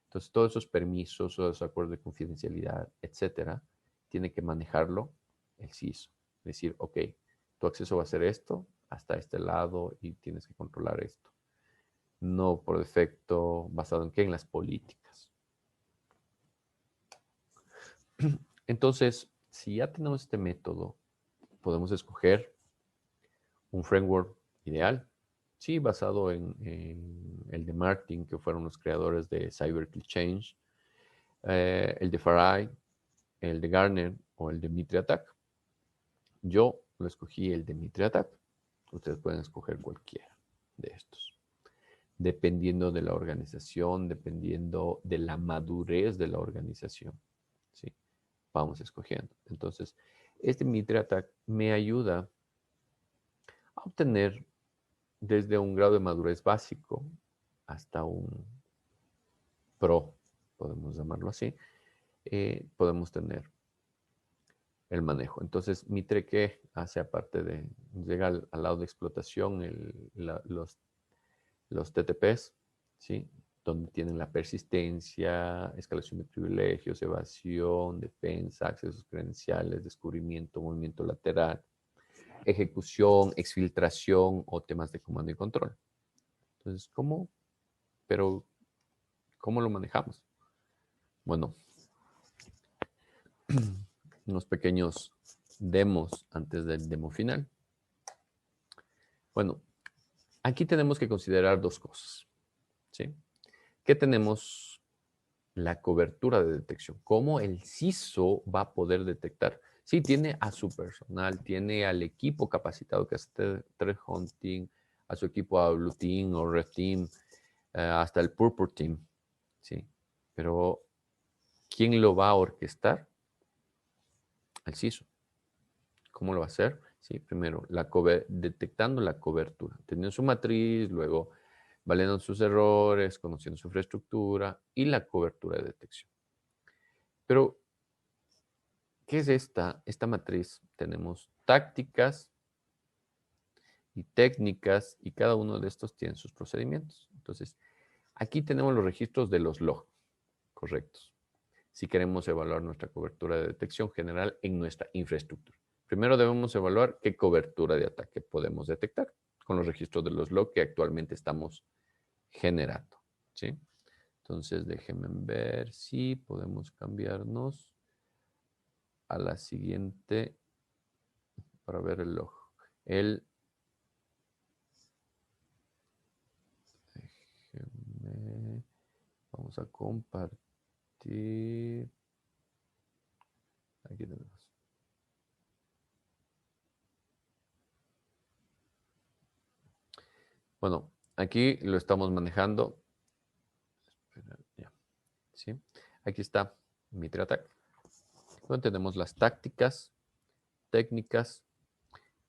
Entonces, todos esos permisos, todos esos acuerdos de confidencialidad, etcétera, tiene que manejarlo el CISO. Decir, ok, tu acceso va a ser esto, hasta este lado, y tienes que controlar esto. No por defecto, basado en qué, en las políticas. Entonces, si ya tenemos este método, podemos escoger un framework ideal. Sí, basado en el de Martin, que fueron los creadores de CyberKill Change, el de Farai, el de Gartner o el de Mitre Attack. Yo lo escogí el de Mitre Attack. Ustedes pueden escoger cualquiera de estos. Dependiendo de la organización, dependiendo de la madurez de la organización. ¿Sí? Vamos escogiendo. Entonces, este Mitre Attack me ayuda a obtener desde un grado de madurez básico hasta un pro, podemos llamarlo así, podemos tener el manejo. Entonces, Mitre, ¿qué hace aparte de llegar al lado de explotación, los TTPs, ¿sí? Donde tienen la persistencia, escalación de privilegios, evasión, defensa, accesos credenciales, descubrimiento, movimiento lateral, ejecución, exfiltración o temas de comando y control. Entonces, ¿cómo lo manejamos? Bueno, unos pequeños demos antes del demo final. Bueno, aquí tenemos que considerar dos cosas, ¿sí? ¿Qué tenemos? La cobertura de detección. ¿Cómo el CISO va a poder detectar? Sí, tiene a su personal, tiene al equipo capacitado que hace threat hunting, a su equipo a Blue Team o Red Team, hasta el Purple Team, ¿sí? Pero, ¿quién lo va a orquestar? El CISO. ¿Cómo lo va a hacer? Sí, primero, detectando la cobertura, teniendo su matriz, luego validando sus errores, conociendo su infraestructura y la cobertura de detección. Pero, ¿qué es esta matriz? Tenemos tácticas y técnicas y cada uno de estos tiene sus procedimientos. Entonces, aquí tenemos los registros de los logs correctos. Si queremos evaluar nuestra cobertura de detección general en nuestra infraestructura. Primero debemos evaluar qué cobertura de ataque podemos detectar con los registros de los logs que actualmente estamos generando, ¿sí? Entonces, déjenme ver si podemos cambiarnos a la siguiente para ver el log. Vamos a compartir. Aquí tenemos. Bueno, aquí lo estamos manejando. Ya. ¿Sí? Aquí está Mitre Attack. Bueno, tenemos las tácticas, técnicas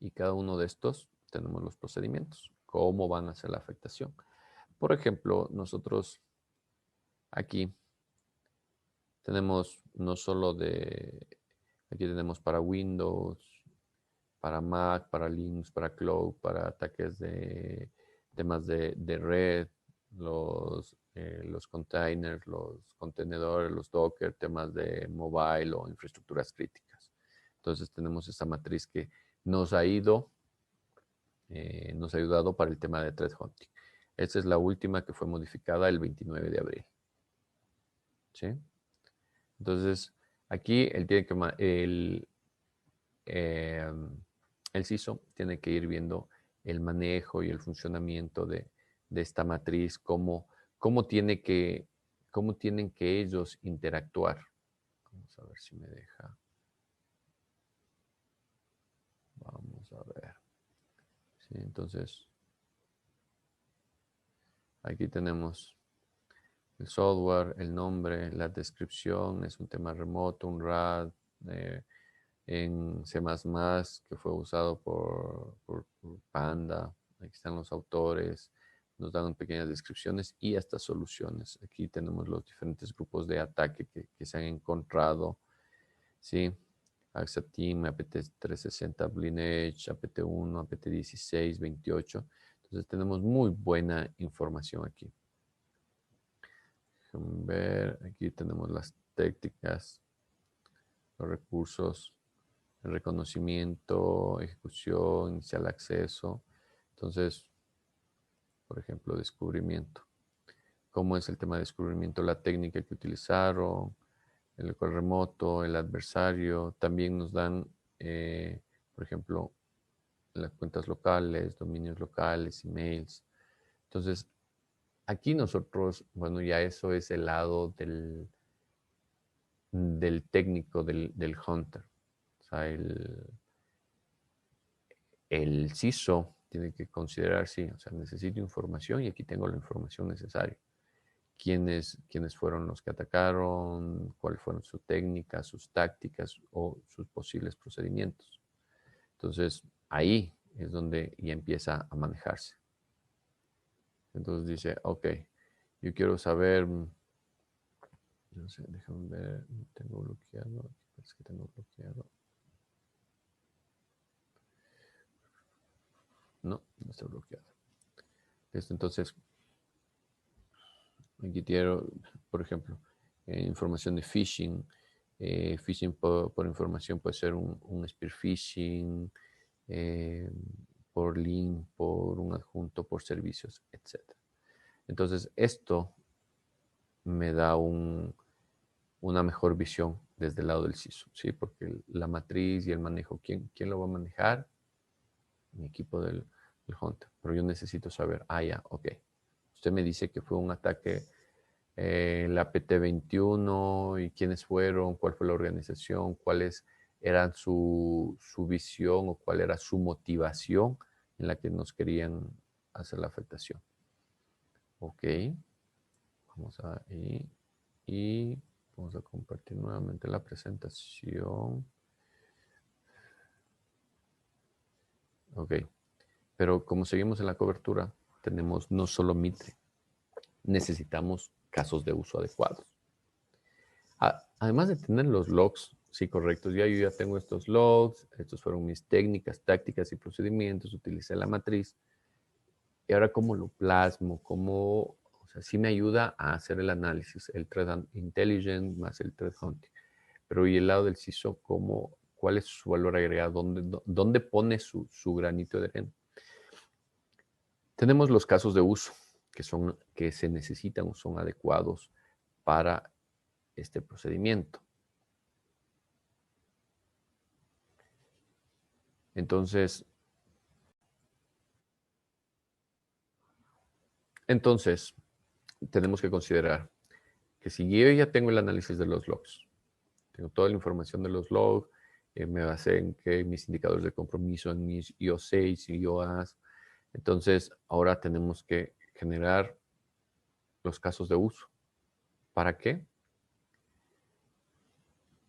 y cada uno de estos tenemos los procedimientos. Cómo van a hacer la afectación. Por ejemplo, nosotros aquí tenemos no solo aquí tenemos para Windows, para Mac, para Linux, para Cloud, para ataques de temas de red, los containers, los contenedores, los Docker, temas de mobile o infraestructuras críticas. Entonces tenemos esta matriz que nos ha ayudado para el tema de threat hunting. Esta es la última que fue modificada el 29 de abril. ¿Sí? Entonces, aquí el CISO tiene que ir viendo el manejo y el funcionamiento de esta matriz, cómo tienen que ellos interactuar. Vamos a ver si me deja. Vamos a ver. Sí, entonces, aquí tenemos el software, el nombre, la descripción, es un tema remoto, un RAD, en C++, que fue usado por Panda. Aquí están los autores, nos dan pequeñas descripciones y hasta soluciones. Aquí tenemos los diferentes grupos de ataque que se han encontrado, ¿sí? AXA Team, APT360, Lineage, APT1, APT16, 28. Entonces tenemos muy buena información aquí. Déjenme ver, aquí tenemos las técnicas, los recursos, el reconocimiento, ejecución, inicial acceso. Entonces, por ejemplo, descubrimiento. ¿Cómo es el tema de descubrimiento? La técnica que utilizaron, el local remoto, el adversario. También nos dan, por ejemplo, las cuentas locales, dominios locales, emails. Entonces, aquí nosotros, bueno, ya eso es el lado del técnico, del hunter. O sea, el CISO tiene que considerar, sí, o sea, necesito información y aquí tengo la información necesaria. ¿Quiénes fueron los que atacaron? ¿Cuáles fueron sus técnicas, sus tácticas o sus posibles procedimientos? Entonces, ahí es donde ya empieza a manejarse. Entonces dice, ok, yo quiero saber, no sé, déjame ver, tengo bloqueado, parece que tengo bloqueado. No, no está bloqueado. Entonces, aquí quiero, por ejemplo, información de phishing. Phishing por información puede ser un spear phishing, por link, por un adjunto, por servicios, etc. Entonces, esto me da una mejor visión desde el lado del CISO, ¿sí? Porque la matriz y el manejo, ¿quién lo va a manejar? Mi equipo del Hunter. Pero yo necesito saber, ya, ok. Usted me dice que fue un ataque la PT21 y quiénes fueron, cuál fue la organización, cuáles eran su visión o cuál era su motivación en la que nos querían hacer la afectación. Ok. Vamos a ir y vamos a compartir nuevamente la presentación. Ok. Pero como seguimos en la cobertura, tenemos no solo Mitre, necesitamos casos de uso adecuados. Además de tener los logs, sí, correctos, yo ya tengo estos logs, estos fueron mis técnicas, tácticas y procedimientos, utilicé la matriz, y ahora cómo lo plasmo, o sea, sí me ayuda a hacer el análisis, el threat intelligence más el threat hunting, pero y el lado del CISO, ¿cuál es su valor agregado? ¿Dónde pone su granito de arena? Tenemos los casos de uso que se necesitan o son adecuados para este procedimiento. Entonces, tenemos que considerar que si yo ya tengo el análisis de los logs, tengo toda la información de los logs, me basé en que mis indicadores de compromiso, en mis IO6 y IOAs, entonces ahora tenemos que generar los casos de uso. ¿Para qué?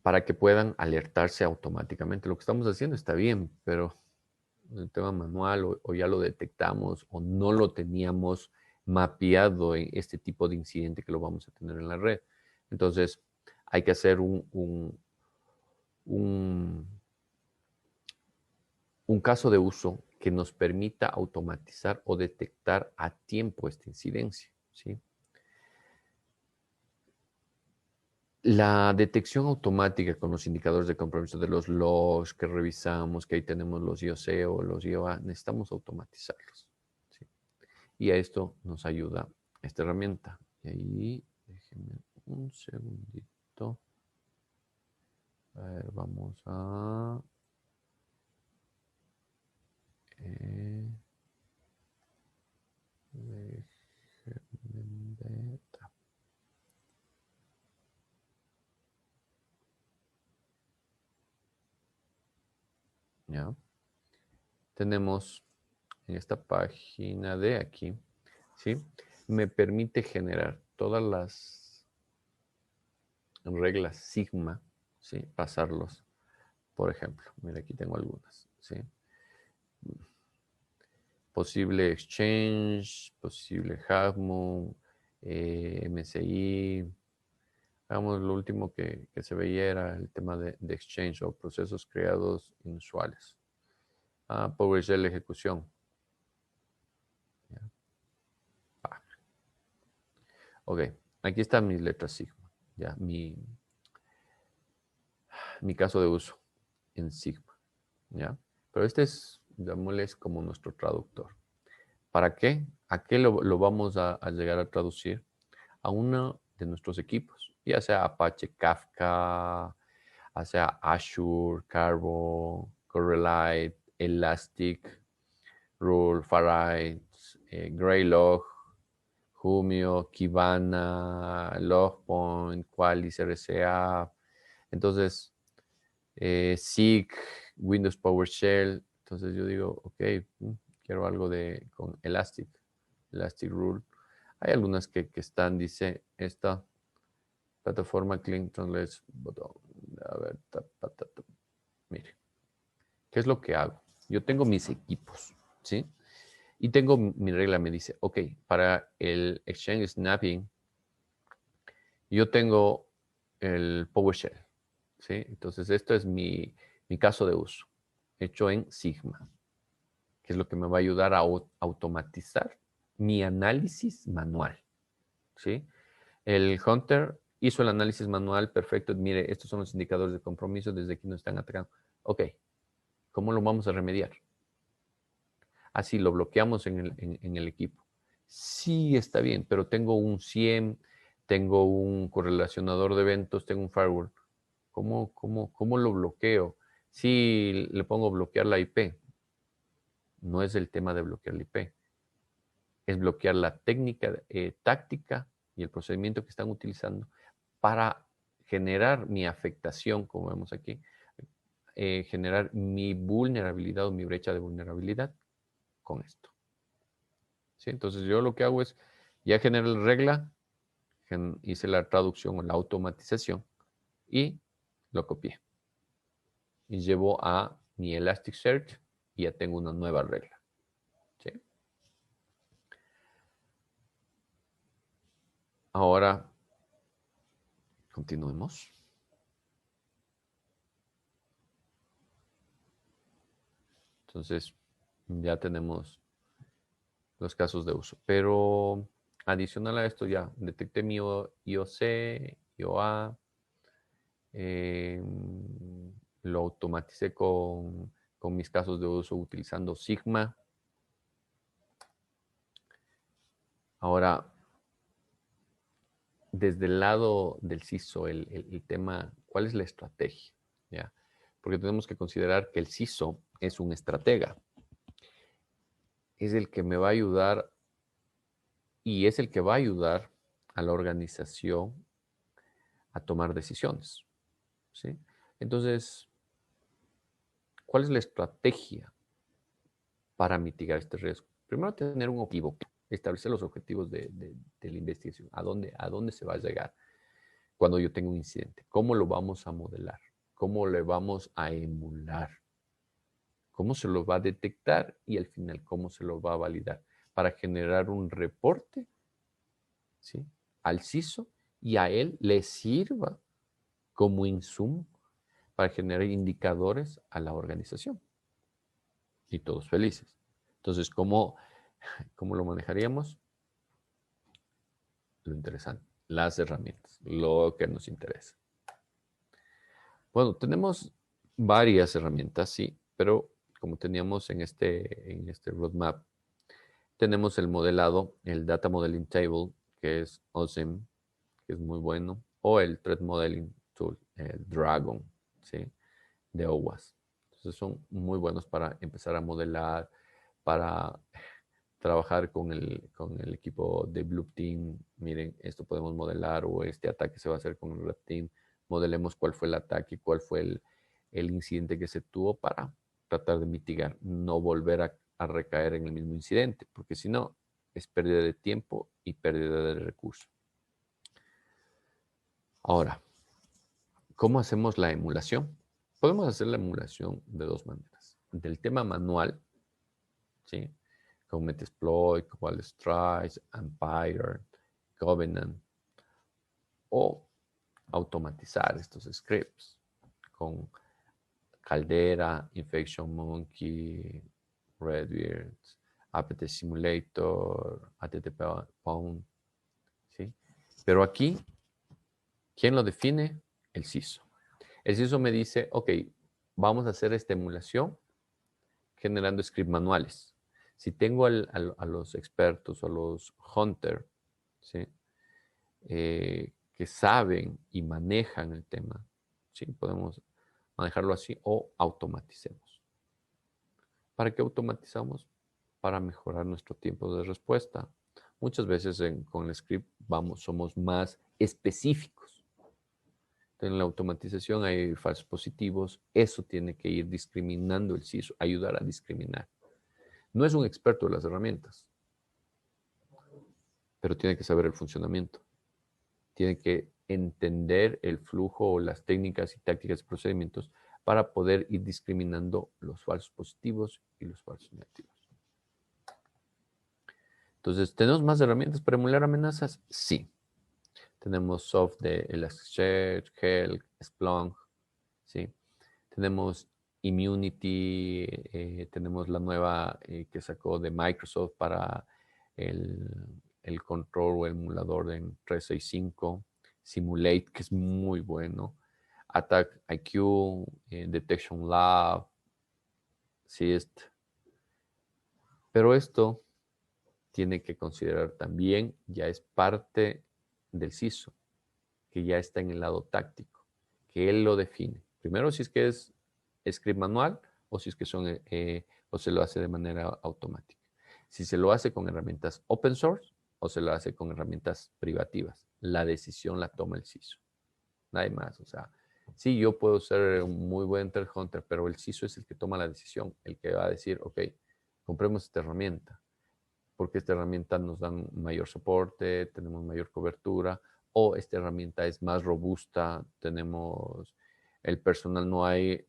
Para que puedan alertarse automáticamente. Lo que estamos haciendo está bien, pero el tema manual o ya lo detectamos o no lo teníamos mapeado en este tipo de incidente que lo vamos a tener en la red. Entonces, hay que hacer un caso de uso que nos permita automatizar o detectar a tiempo esta incidencia, ¿sí? La detección automática con los indicadores de compromiso de los logs que revisamos, que ahí tenemos los IOC o los IOA, necesitamos automatizarlos, ¿sí? Y a esto nos ayuda esta herramienta. Y ahí, déjenme un segundito. A ver, vamos a... déjenme ver. ¿Ya? Tenemos en esta página de aquí, ¿sí? Me permite generar todas las reglas sigma, ¿sí? Pasarlos, por ejemplo. Mira, aquí tengo algunas, ¿sí? Posible exchange, posible HACMU, MSI. Hagamos lo último que se veía era el tema de exchange o procesos creados inusuales. PowerShell ejecución. ¿Ya? Ok, aquí están mis letras sigma. Ya, mi caso de uso en sigma. ¿Ya? Pero este es, llamémosles como nuestro traductor. ¿Para qué? ¿A qué lo vamos a llegar a traducir? A uno de nuestros equipos, ya sea Apache Kafka, ya sea Azure, Carvo, Correlite, Elastic, Rule, Farite, Greylog, Humio, Kibana, Logpoint, Qualys, RCA. Entonces, SIG, Windows PowerShell. Entonces yo digo, ok, quiero algo con Elastic Rule. Hay algunas que están, dice, esta plataforma Clean Translate Botón. A ver, mire, ¿qué es lo que hago? Yo tengo mis equipos, ¿sí? Y tengo mi regla, me dice, ok, para el Exchange Snapping, yo tengo el PowerShell, ¿sí? Entonces, esto es mi caso de uso, hecho en Sigma, que es lo que me va a ayudar a automatizar mi análisis manual, ¿sí? El Hunter hizo el análisis manual, perfecto. Mire, estos son los indicadores de compromiso, desde aquí nos están atacando. Ok, ¿cómo lo vamos a remediar? Así lo bloqueamos en el equipo. Sí, está bien, pero tengo un SIEM, tengo un correlacionador de eventos, tengo un firewall. ¿Cómo lo bloqueo? Sí, le pongo bloquear la IP. No es el tema de bloquear la IP. Es bloquear la técnica, táctica y el procedimiento que están utilizando para generar mi afectación, como vemos aquí, generar mi vulnerabilidad o mi brecha de vulnerabilidad con esto. ¿Sí? Entonces yo lo que hago es, ya generé la regla, hice la traducción o la automatización y lo copié. Y llevo a mi Elasticsearch y ya tengo una nueva regla. ¿Sí? Ahora, continuemos. Entonces, ya tenemos los casos de uso. Pero adicional a esto ya detecté mi IOC, IOA, lo automaticé con mis casos de uso utilizando Sigma. Ahora, desde el lado del CISO, el tema, ¿cuál es la estrategia? ¿Ya? Porque tenemos que considerar que el CISO es un estratega. Es el que me va a ayudar y es el que va a ayudar a la organización a tomar decisiones, ¿sí? Entonces, ¿cuál es la estrategia para mitigar este riesgo? Primero, tener un objetivo, establecer los objetivos de la investigación, a dónde se va a llegar cuando yo tengo un incidente, cómo lo vamos a modelar, cómo le vamos a emular, cómo se lo va a detectar y al final cómo se lo va a validar, para generar un reporte, ¿sí?, al CISO, y a él le sirva como insumo para generar indicadores a la organización. Y todos felices. Entonces, ¿cómo lo manejaríamos? Lo interesante, las herramientas, lo que nos interesa. Bueno, tenemos varias herramientas, sí, pero como teníamos en este roadmap, tenemos el modelado, el Data Modeling Table, que es OSIM, que es muy bueno, o el Threat Modeling Tool, el Dragon, ¿sí?, de OWASP. Entonces son muy buenos para empezar a modelar, para trabajar con el equipo de Blue Team. Miren, esto podemos modelar, o este ataque se va a hacer con el Red Team. Modelemos cuál fue el ataque, cuál fue el incidente que se tuvo para tratar de mitigar, no volver a recaer en el mismo incidente, porque si no, es pérdida de tiempo y pérdida de recursos. Ahora, ¿cómo hacemos la emulación? Podemos hacer la emulación de dos maneras. Del tema manual, ¿sí?, con Metasploit, Qualtrics, Empire, Covenant, o automatizar estos scripts con Caldera, Infection Monkey, Redbeard, APT Simulator, ATT-Pound, ¿sí? Pero aquí, ¿quién lo define? El CISO. El CISO me dice, ok, vamos a hacer esta emulación generando scripts manuales. Si tengo a los expertos o a los hunters, ¿sí?, que saben y manejan el tema, ¿sí?, podemos manejarlo así, o automaticemos. ¿Para qué automatizamos? Para mejorar nuestro tiempo de respuesta. Muchas veces con el script somos más específicos. En la automatización hay falsos positivos. Eso tiene que ir discriminando el CISO, ayudar a discriminar. No es un experto de las herramientas, pero tiene que saber el funcionamiento. Tiene que entender el flujo o las técnicas y tácticas y procedimientos para poder ir discriminando los falsos positivos y los falsos negativos. Entonces, ¿tenemos más herramientas para emular amenazas? Sí. Tenemos soft de Elasticsearch, Helm, Splunk, ¿sí? Tenemos Immunity, tenemos la nueva que sacó de Microsoft para el control o el emulador en 365, Simulate, que es muy bueno, Attack IQ, Detection Lab, SIST. Pero esto tiene que considerar también, ya es parte del CISO, que ya está en el lado táctico, que él lo define. Primero, si es que es script manual o si es que o se lo hace de manera automática. Si se lo hace con herramientas open source o se lo hace con herramientas privativas. La decisión la toma el CISO. Nada más. O sea, sí, yo puedo ser un muy buen threat hunter, pero el CISO es el que toma la decisión, el que va a decir, ok, compremos esta herramienta, porque esta herramienta nos da mayor soporte, tenemos mayor cobertura, o esta herramienta es más robusta, tenemos el personal, no hay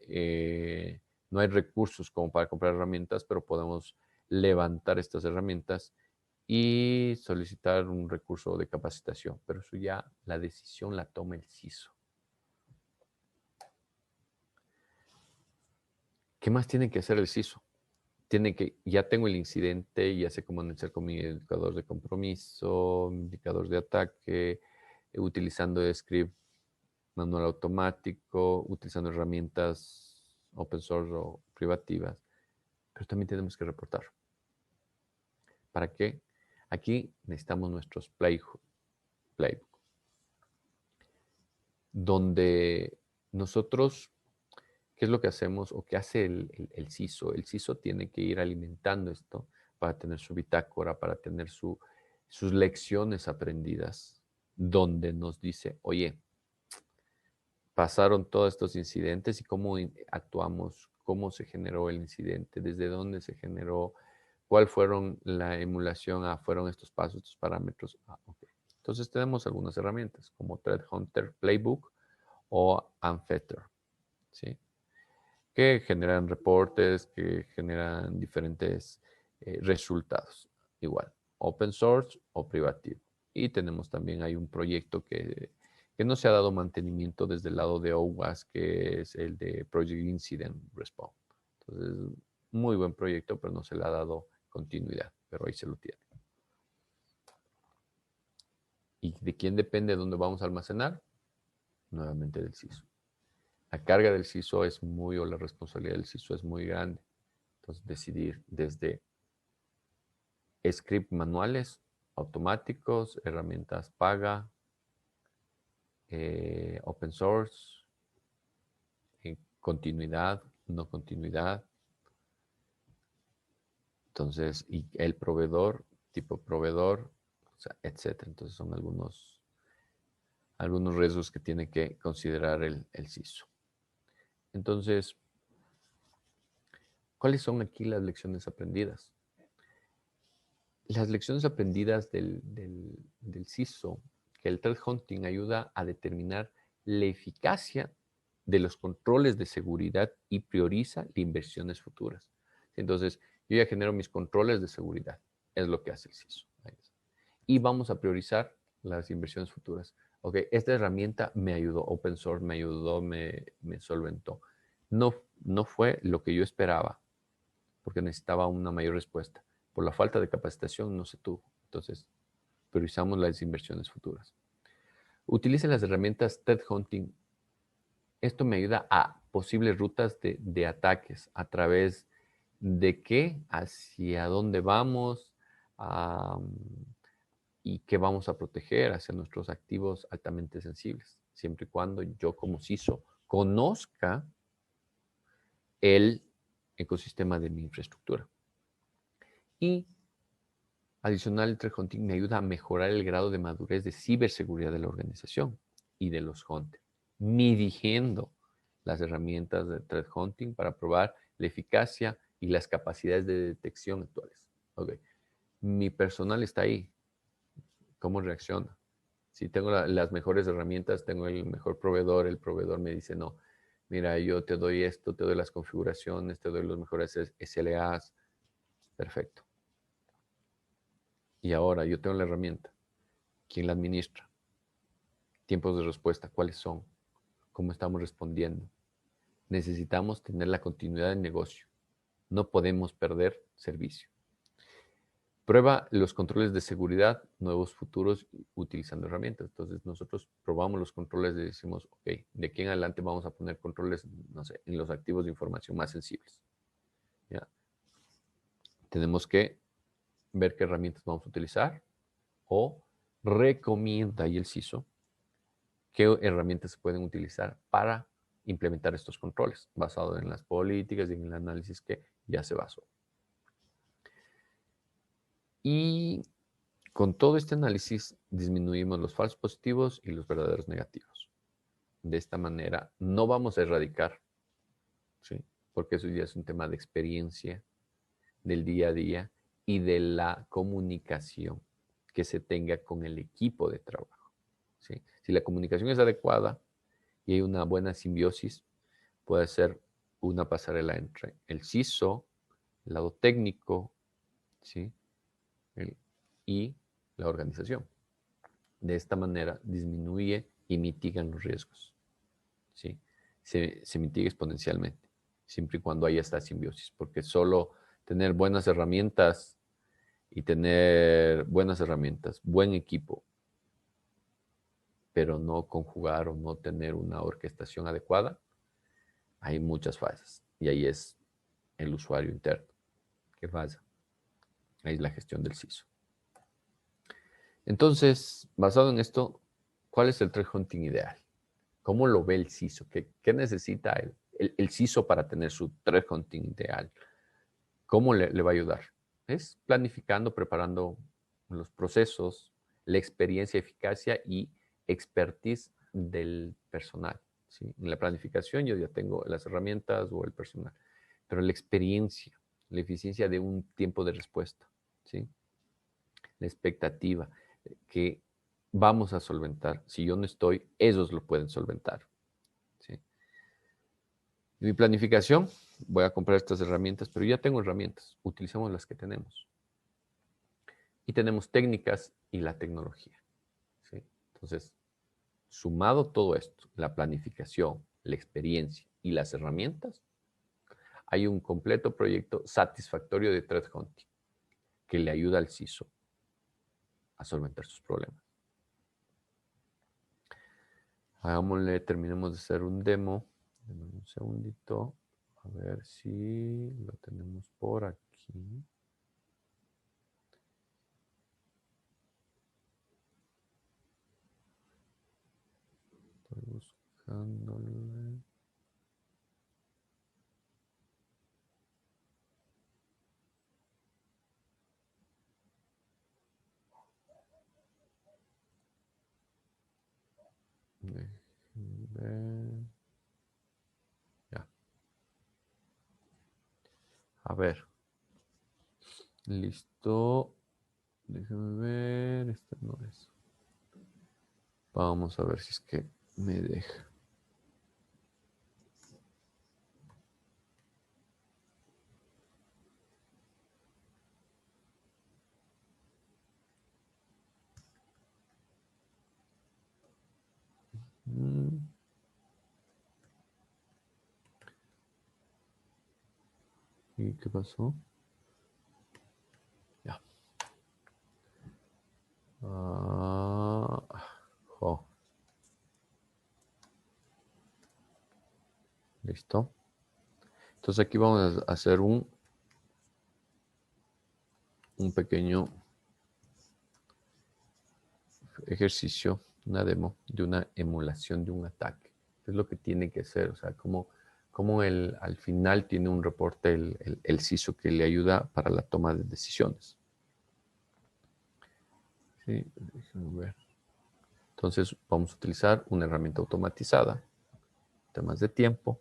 recursos como para comprar herramientas, pero podemos levantar estas herramientas y solicitar un recurso de capacitación. Pero eso ya, la decisión la toma el CISO. ¿Qué más tiene que hacer el CISO? Ya tengo el incidente, ya sé cómo anunciar con mi indicador de compromiso, mi indicador de ataque, utilizando script manual automático, utilizando herramientas open source o privativas, pero también tenemos que reportar. ¿Para qué? Aquí necesitamos nuestros playbook, donde nosotros, ¿qué es lo que hacemos o qué hace el CISO? El CISO tiene que ir alimentando esto para tener su bitácora, para tener sus lecciones aprendidas, donde nos dice, oye, pasaron todos estos incidentes y cómo actuamos, cómo se generó el incidente, desde dónde se generó, cuál fueron la emulación, fueron estos pasos, estos parámetros. Okay. Entonces tenemos algunas herramientas como Threat Hunter Playbook o Unfetter, ¿sí?, que generan reportes, que generan diferentes resultados. igual, open source o privativo. Y tenemos también, hay un proyecto que no se ha dado mantenimiento desde el lado de OWASP, que es el de Project Incident Response. Entonces, muy buen proyecto, pero no se le ha dado continuidad, pero ahí se lo tiene. ¿Y de quién depende dónde vamos a almacenar? Nuevamente del CISO. La carga del CISO o la responsabilidad del CISO es muy grande. Entonces, decidir desde script manuales, automáticos, herramientas paga, open source, continuidad, no continuidad. Entonces, y el proveedor, tipo proveedor, o sea, etcétera. Entonces, son algunos riesgos que tiene que considerar el CISO. Entonces, ¿cuáles son aquí las lecciones aprendidas? Las lecciones aprendidas del CISO, que el threat hunting ayuda a determinar la eficacia de los controles de seguridad y prioriza las inversiones futuras. Entonces, yo ya genero mis controles de seguridad, es lo que hace el CISO. Y vamos a priorizar las inversiones futuras. Ok, esta herramienta me ayudó, open source me ayudó, me solventó. No fue lo que yo esperaba, porque necesitaba una mayor respuesta. Por la falta de capacitación no se tuvo. Entonces, priorizamos las inversiones futuras. Utilicen las herramientas threat hunting. Esto me ayuda a posibles rutas de ataques a través de qué, hacia dónde vamos y qué vamos a proteger hacia nuestros activos altamente sensibles, siempre y cuando yo como CISO conozca el ecosistema de mi infraestructura. Y adicional, el threat hunting me ayuda a mejorar el grado de madurez de ciberseguridad de la organización y de los hunters, midiendo las herramientas de threat hunting para probar la eficacia y las capacidades de detección actuales. Okay. Mi personal está ahí. ¿Cómo reacciona? Si tengo las mejores herramientas, tengo el mejor proveedor, el proveedor me dice, no, mira, yo te doy esto, te doy las configuraciones, te doy los mejores SLAs. Perfecto. Y ahora yo tengo la herramienta. ¿Quién la administra? Tiempos de respuesta, ¿cuáles son? ¿Cómo estamos respondiendo? Necesitamos tener la continuidad del negocio. No podemos perder servicio. Prueba los controles de seguridad, nuevos futuros, utilizando herramientas. Entonces, nosotros probamos los controles y decimos, ok, de aquí en adelante vamos a poner controles, no sé, en los activos de información más sensibles. ¿Ya? Tenemos que ver qué herramientas vamos a utilizar o recomienda ahí el CISO qué herramientas se pueden utilizar para implementar estos controles, basado en las políticas y en el análisis que ya se basó. Y con todo este análisis disminuimos los falsos positivos y los verdaderos negativos. De esta manera no vamos a erradicar, ¿sí? Porque eso ya es un tema de experiencia, del día a día y de la comunicación que se tenga con el equipo de trabajo, ¿sí? Si la comunicación es adecuada y hay una buena simbiosis, puede ser una pasarela entre el CISO, el lado técnico, ¿sí? Y la organización. De esta manera disminuye y mitigan los riesgos, ¿sí? Se mitiga exponencialmente, siempre y cuando haya esta simbiosis, porque solo tener buenas herramientas buen equipo, pero no conjugar o no tener una orquestación adecuada, hay muchas fallas. Y ahí es el usuario interno que falla. Ahí es la gestión del CISO. Entonces, basado en esto, ¿cuál es el threat hunting ideal? ¿Cómo lo ve el CISO? ¿Qué necesita el CISO para tener su threat hunting ideal? ¿Cómo le va a ayudar? Es planificando, preparando los procesos, la experiencia, eficacia y expertise del personal, ¿sí? En la planificación yo ya tengo las herramientas o el personal, pero la experiencia, la eficiencia de un tiempo de respuesta, ¿sí? La expectativa que vamos a solventar. Si yo no estoy, ellos lo pueden solventar, ¿sí? Mi planificación, voy a comprar estas herramientas, pero ya tengo herramientas, utilicemos las que tenemos. Y tenemos técnicas y la tecnología. ¿Sí? Entonces, sumado todo esto, la planificación, la experiencia y las herramientas, hay un completo proyecto satisfactorio de threat hunting que le ayuda al CISO a solventar sus problemas. Hagámosle, terminemos de hacer un demo. Deme un segundito. A ver si lo tenemos por aquí. Estoy buscándole. Déjenme ver. Ya. A ver. Listo. Déjame ver. Este no es. Vamos a ver si es que me deja. ¿Y qué pasó? Ya. Jo. Listo. Entonces aquí vamos a hacer un pequeño ejercicio, una demo de una emulación de un ataque. Es lo que tiene que ser, o sea, como al final tiene un reporte el CISO que le ayuda para la toma de decisiones. Sí, déjenme ver. Entonces vamos a utilizar una herramienta automatizada, temas de tiempo.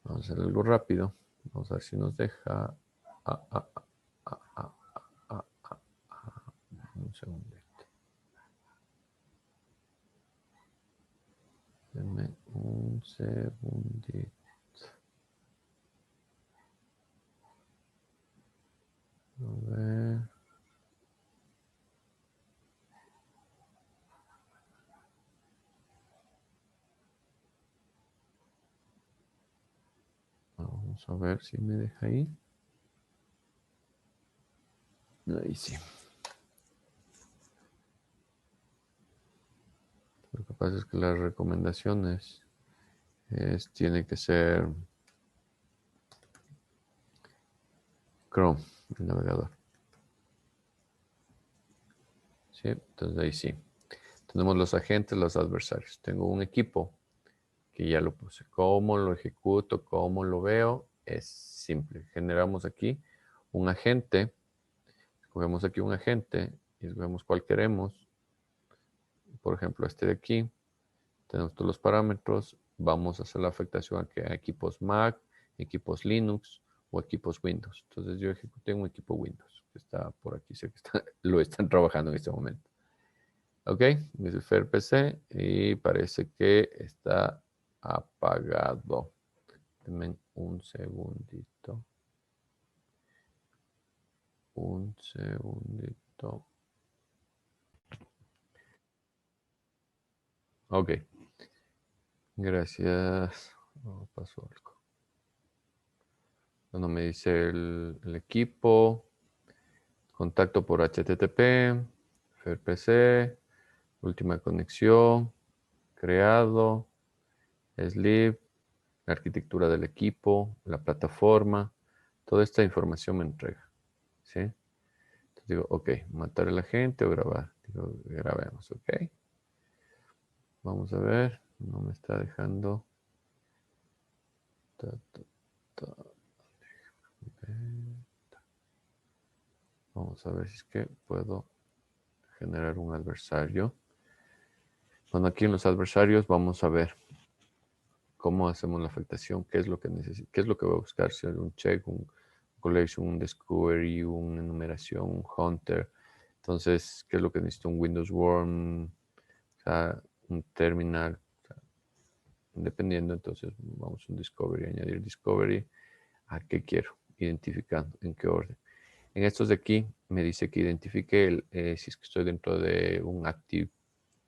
Vamos a hacer algo rápido. Vamos a ver si nos deja. Un segundo. Denme un segundito. A ver. Vamos a ver si me deja ahí. Ahí sí. Lo que pasa es que las recomendaciones tiene que ser Chrome, el navegador. ¿Sí? Entonces ahí sí. Tenemos los agentes, los adversarios. Tengo un equipo que ya lo puse. ¿Cómo lo ejecuto? ¿Cómo lo veo? Es simple. Generamos aquí un agente. Escogemos aquí un agente y escogemos cuál queremos. Por ejemplo, este de aquí. Tenemos todos los parámetros. Vamos a hacer la afectación a equipos Mac, equipos Linux o equipos Windows. Entonces yo ejecuté un equipo Windows que está por aquí. Sé que lo están trabajando en este momento. Ok, es el FairPC y parece que está apagado. Denme un segundito. Un segundito. Ok. Gracias. Oh, pasó algo. Bueno, me dice el equipo. Contacto por HTTP. FairPC. Última conexión. Creado. Sleep. La arquitectura del equipo. La plataforma. Toda esta información me entrega. ¿Sí? Entonces digo, ok, matar a la gente o grabar. Digo, grabemos, ok. Vamos a ver, no me está dejando. Vamos a ver si es que puedo generar un adversario. Bueno, aquí en los adversarios vamos a ver cómo hacemos la afectación, qué es lo que necesito, qué es lo que voy a buscar, si hay un check, un collection, un discovery, una enumeración, un hunter. Entonces, ¿qué es lo que necesito? Un Windows Worm, o sea, un terminal, o sea, dependiendo. Entonces, vamos a un discovery, añadir discovery. ¿A qué quiero? Identificando, ¿en qué orden? En estos de aquí me dice que identifique si es que estoy dentro de un Active.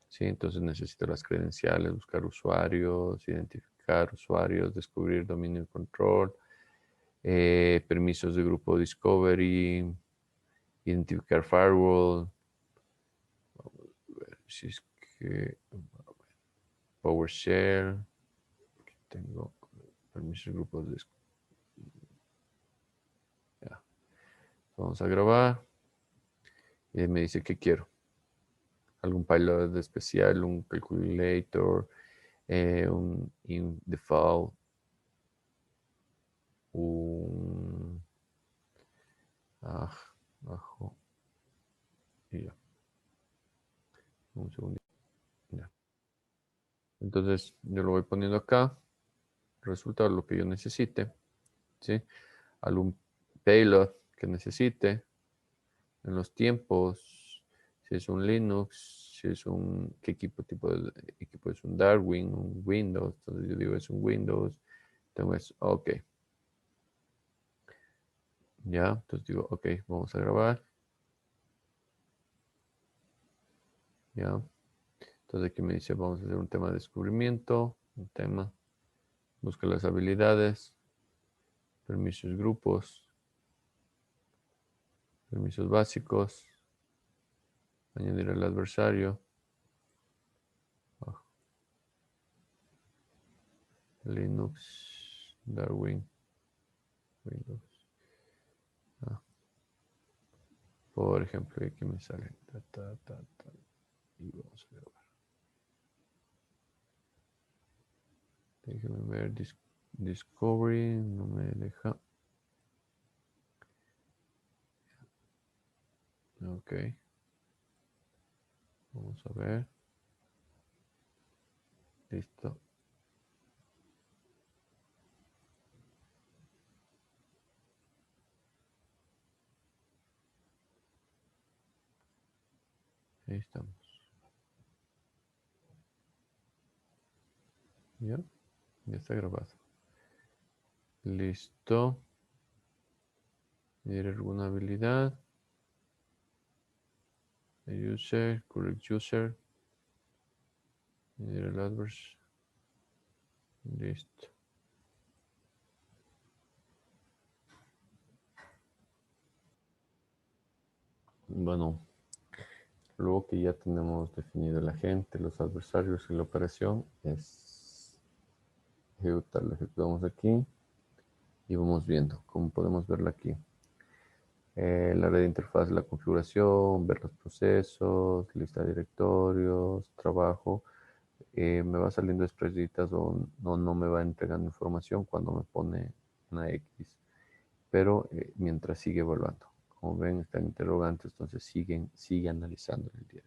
¿Sí? Entonces necesito las credenciales, buscar usuarios, identificar usuarios, descubrir dominio y control, permisos de grupo Discovery, identificar firewall. Vamos a ver si es que PowerShell. Aquí tengo permisos de grupos de ya. Vamos a grabar. Y me dice que quiero. Algún payload especial, un calculator, un in default, un ajo y ya. Un segundo. Ya. Entonces yo lo voy poniendo acá. Resulta lo que yo necesite. ¿Sí? Algún payload que necesite en los tiempos. Si es un Linux, si es un qué tipo de equipo es un Darwin, un Windows. Entonces yo digo es un Windows. Entonces, ok. Ya, entonces digo, ok, vamos a grabar. Ya. Entonces aquí me dice, vamos a hacer un tema de descubrimiento, un tema, busca las habilidades, permisos grupos, permisos básicos, añadir al adversario, Linux, Darwin, Windows. Por ejemplo, aquí me sale, y vamos a grabar. Déjenme ver, Discovery, no me deja. Ok. Vamos a ver. Listo. Ahí estamos. Ya, ya está grabado. Listo. ¿Tiene alguna habilidad? User, correct user. El adverse. Listo. Bueno, luego que ya tenemos definido el agente, los adversarios y la operación, es ejecutar. Lo ejecutamos aquí y vamos viendo. Como podemos verlo aquí. La red de interfaz, la configuración, ver los procesos, lista de directorios, trabajo. Me va saliendo estrellitas o no me va entregando información cuando me pone una X. Pero mientras sigue evaluando. Como ven, están interrogantes, entonces sigue analizando el día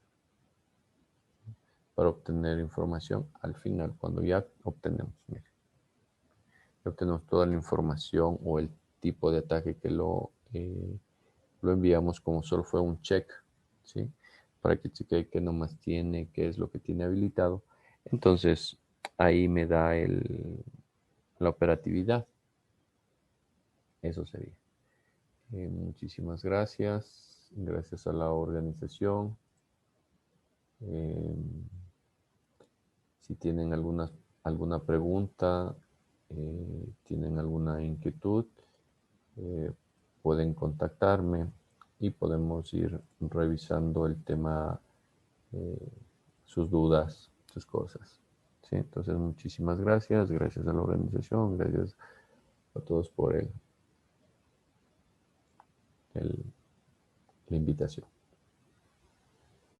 para obtener información al final, cuando ya obtenemos, miren, ya obtenemos toda la información o el tipo de ataque que lo enviamos como solo fue un check, ¿sí? Para que cheque qué nomás tiene, qué es lo que tiene habilitado. Entonces, ahí me da la operatividad. Eso sería. Muchísimas gracias. Gracias a la organización. Si tienen alguna pregunta, tienen alguna inquietud, pueden contactarme y podemos ir revisando el tema, sus dudas, sus cosas. ¿Sí? Entonces, muchísimas gracias. Gracias a la organización. Gracias a todos por la invitación.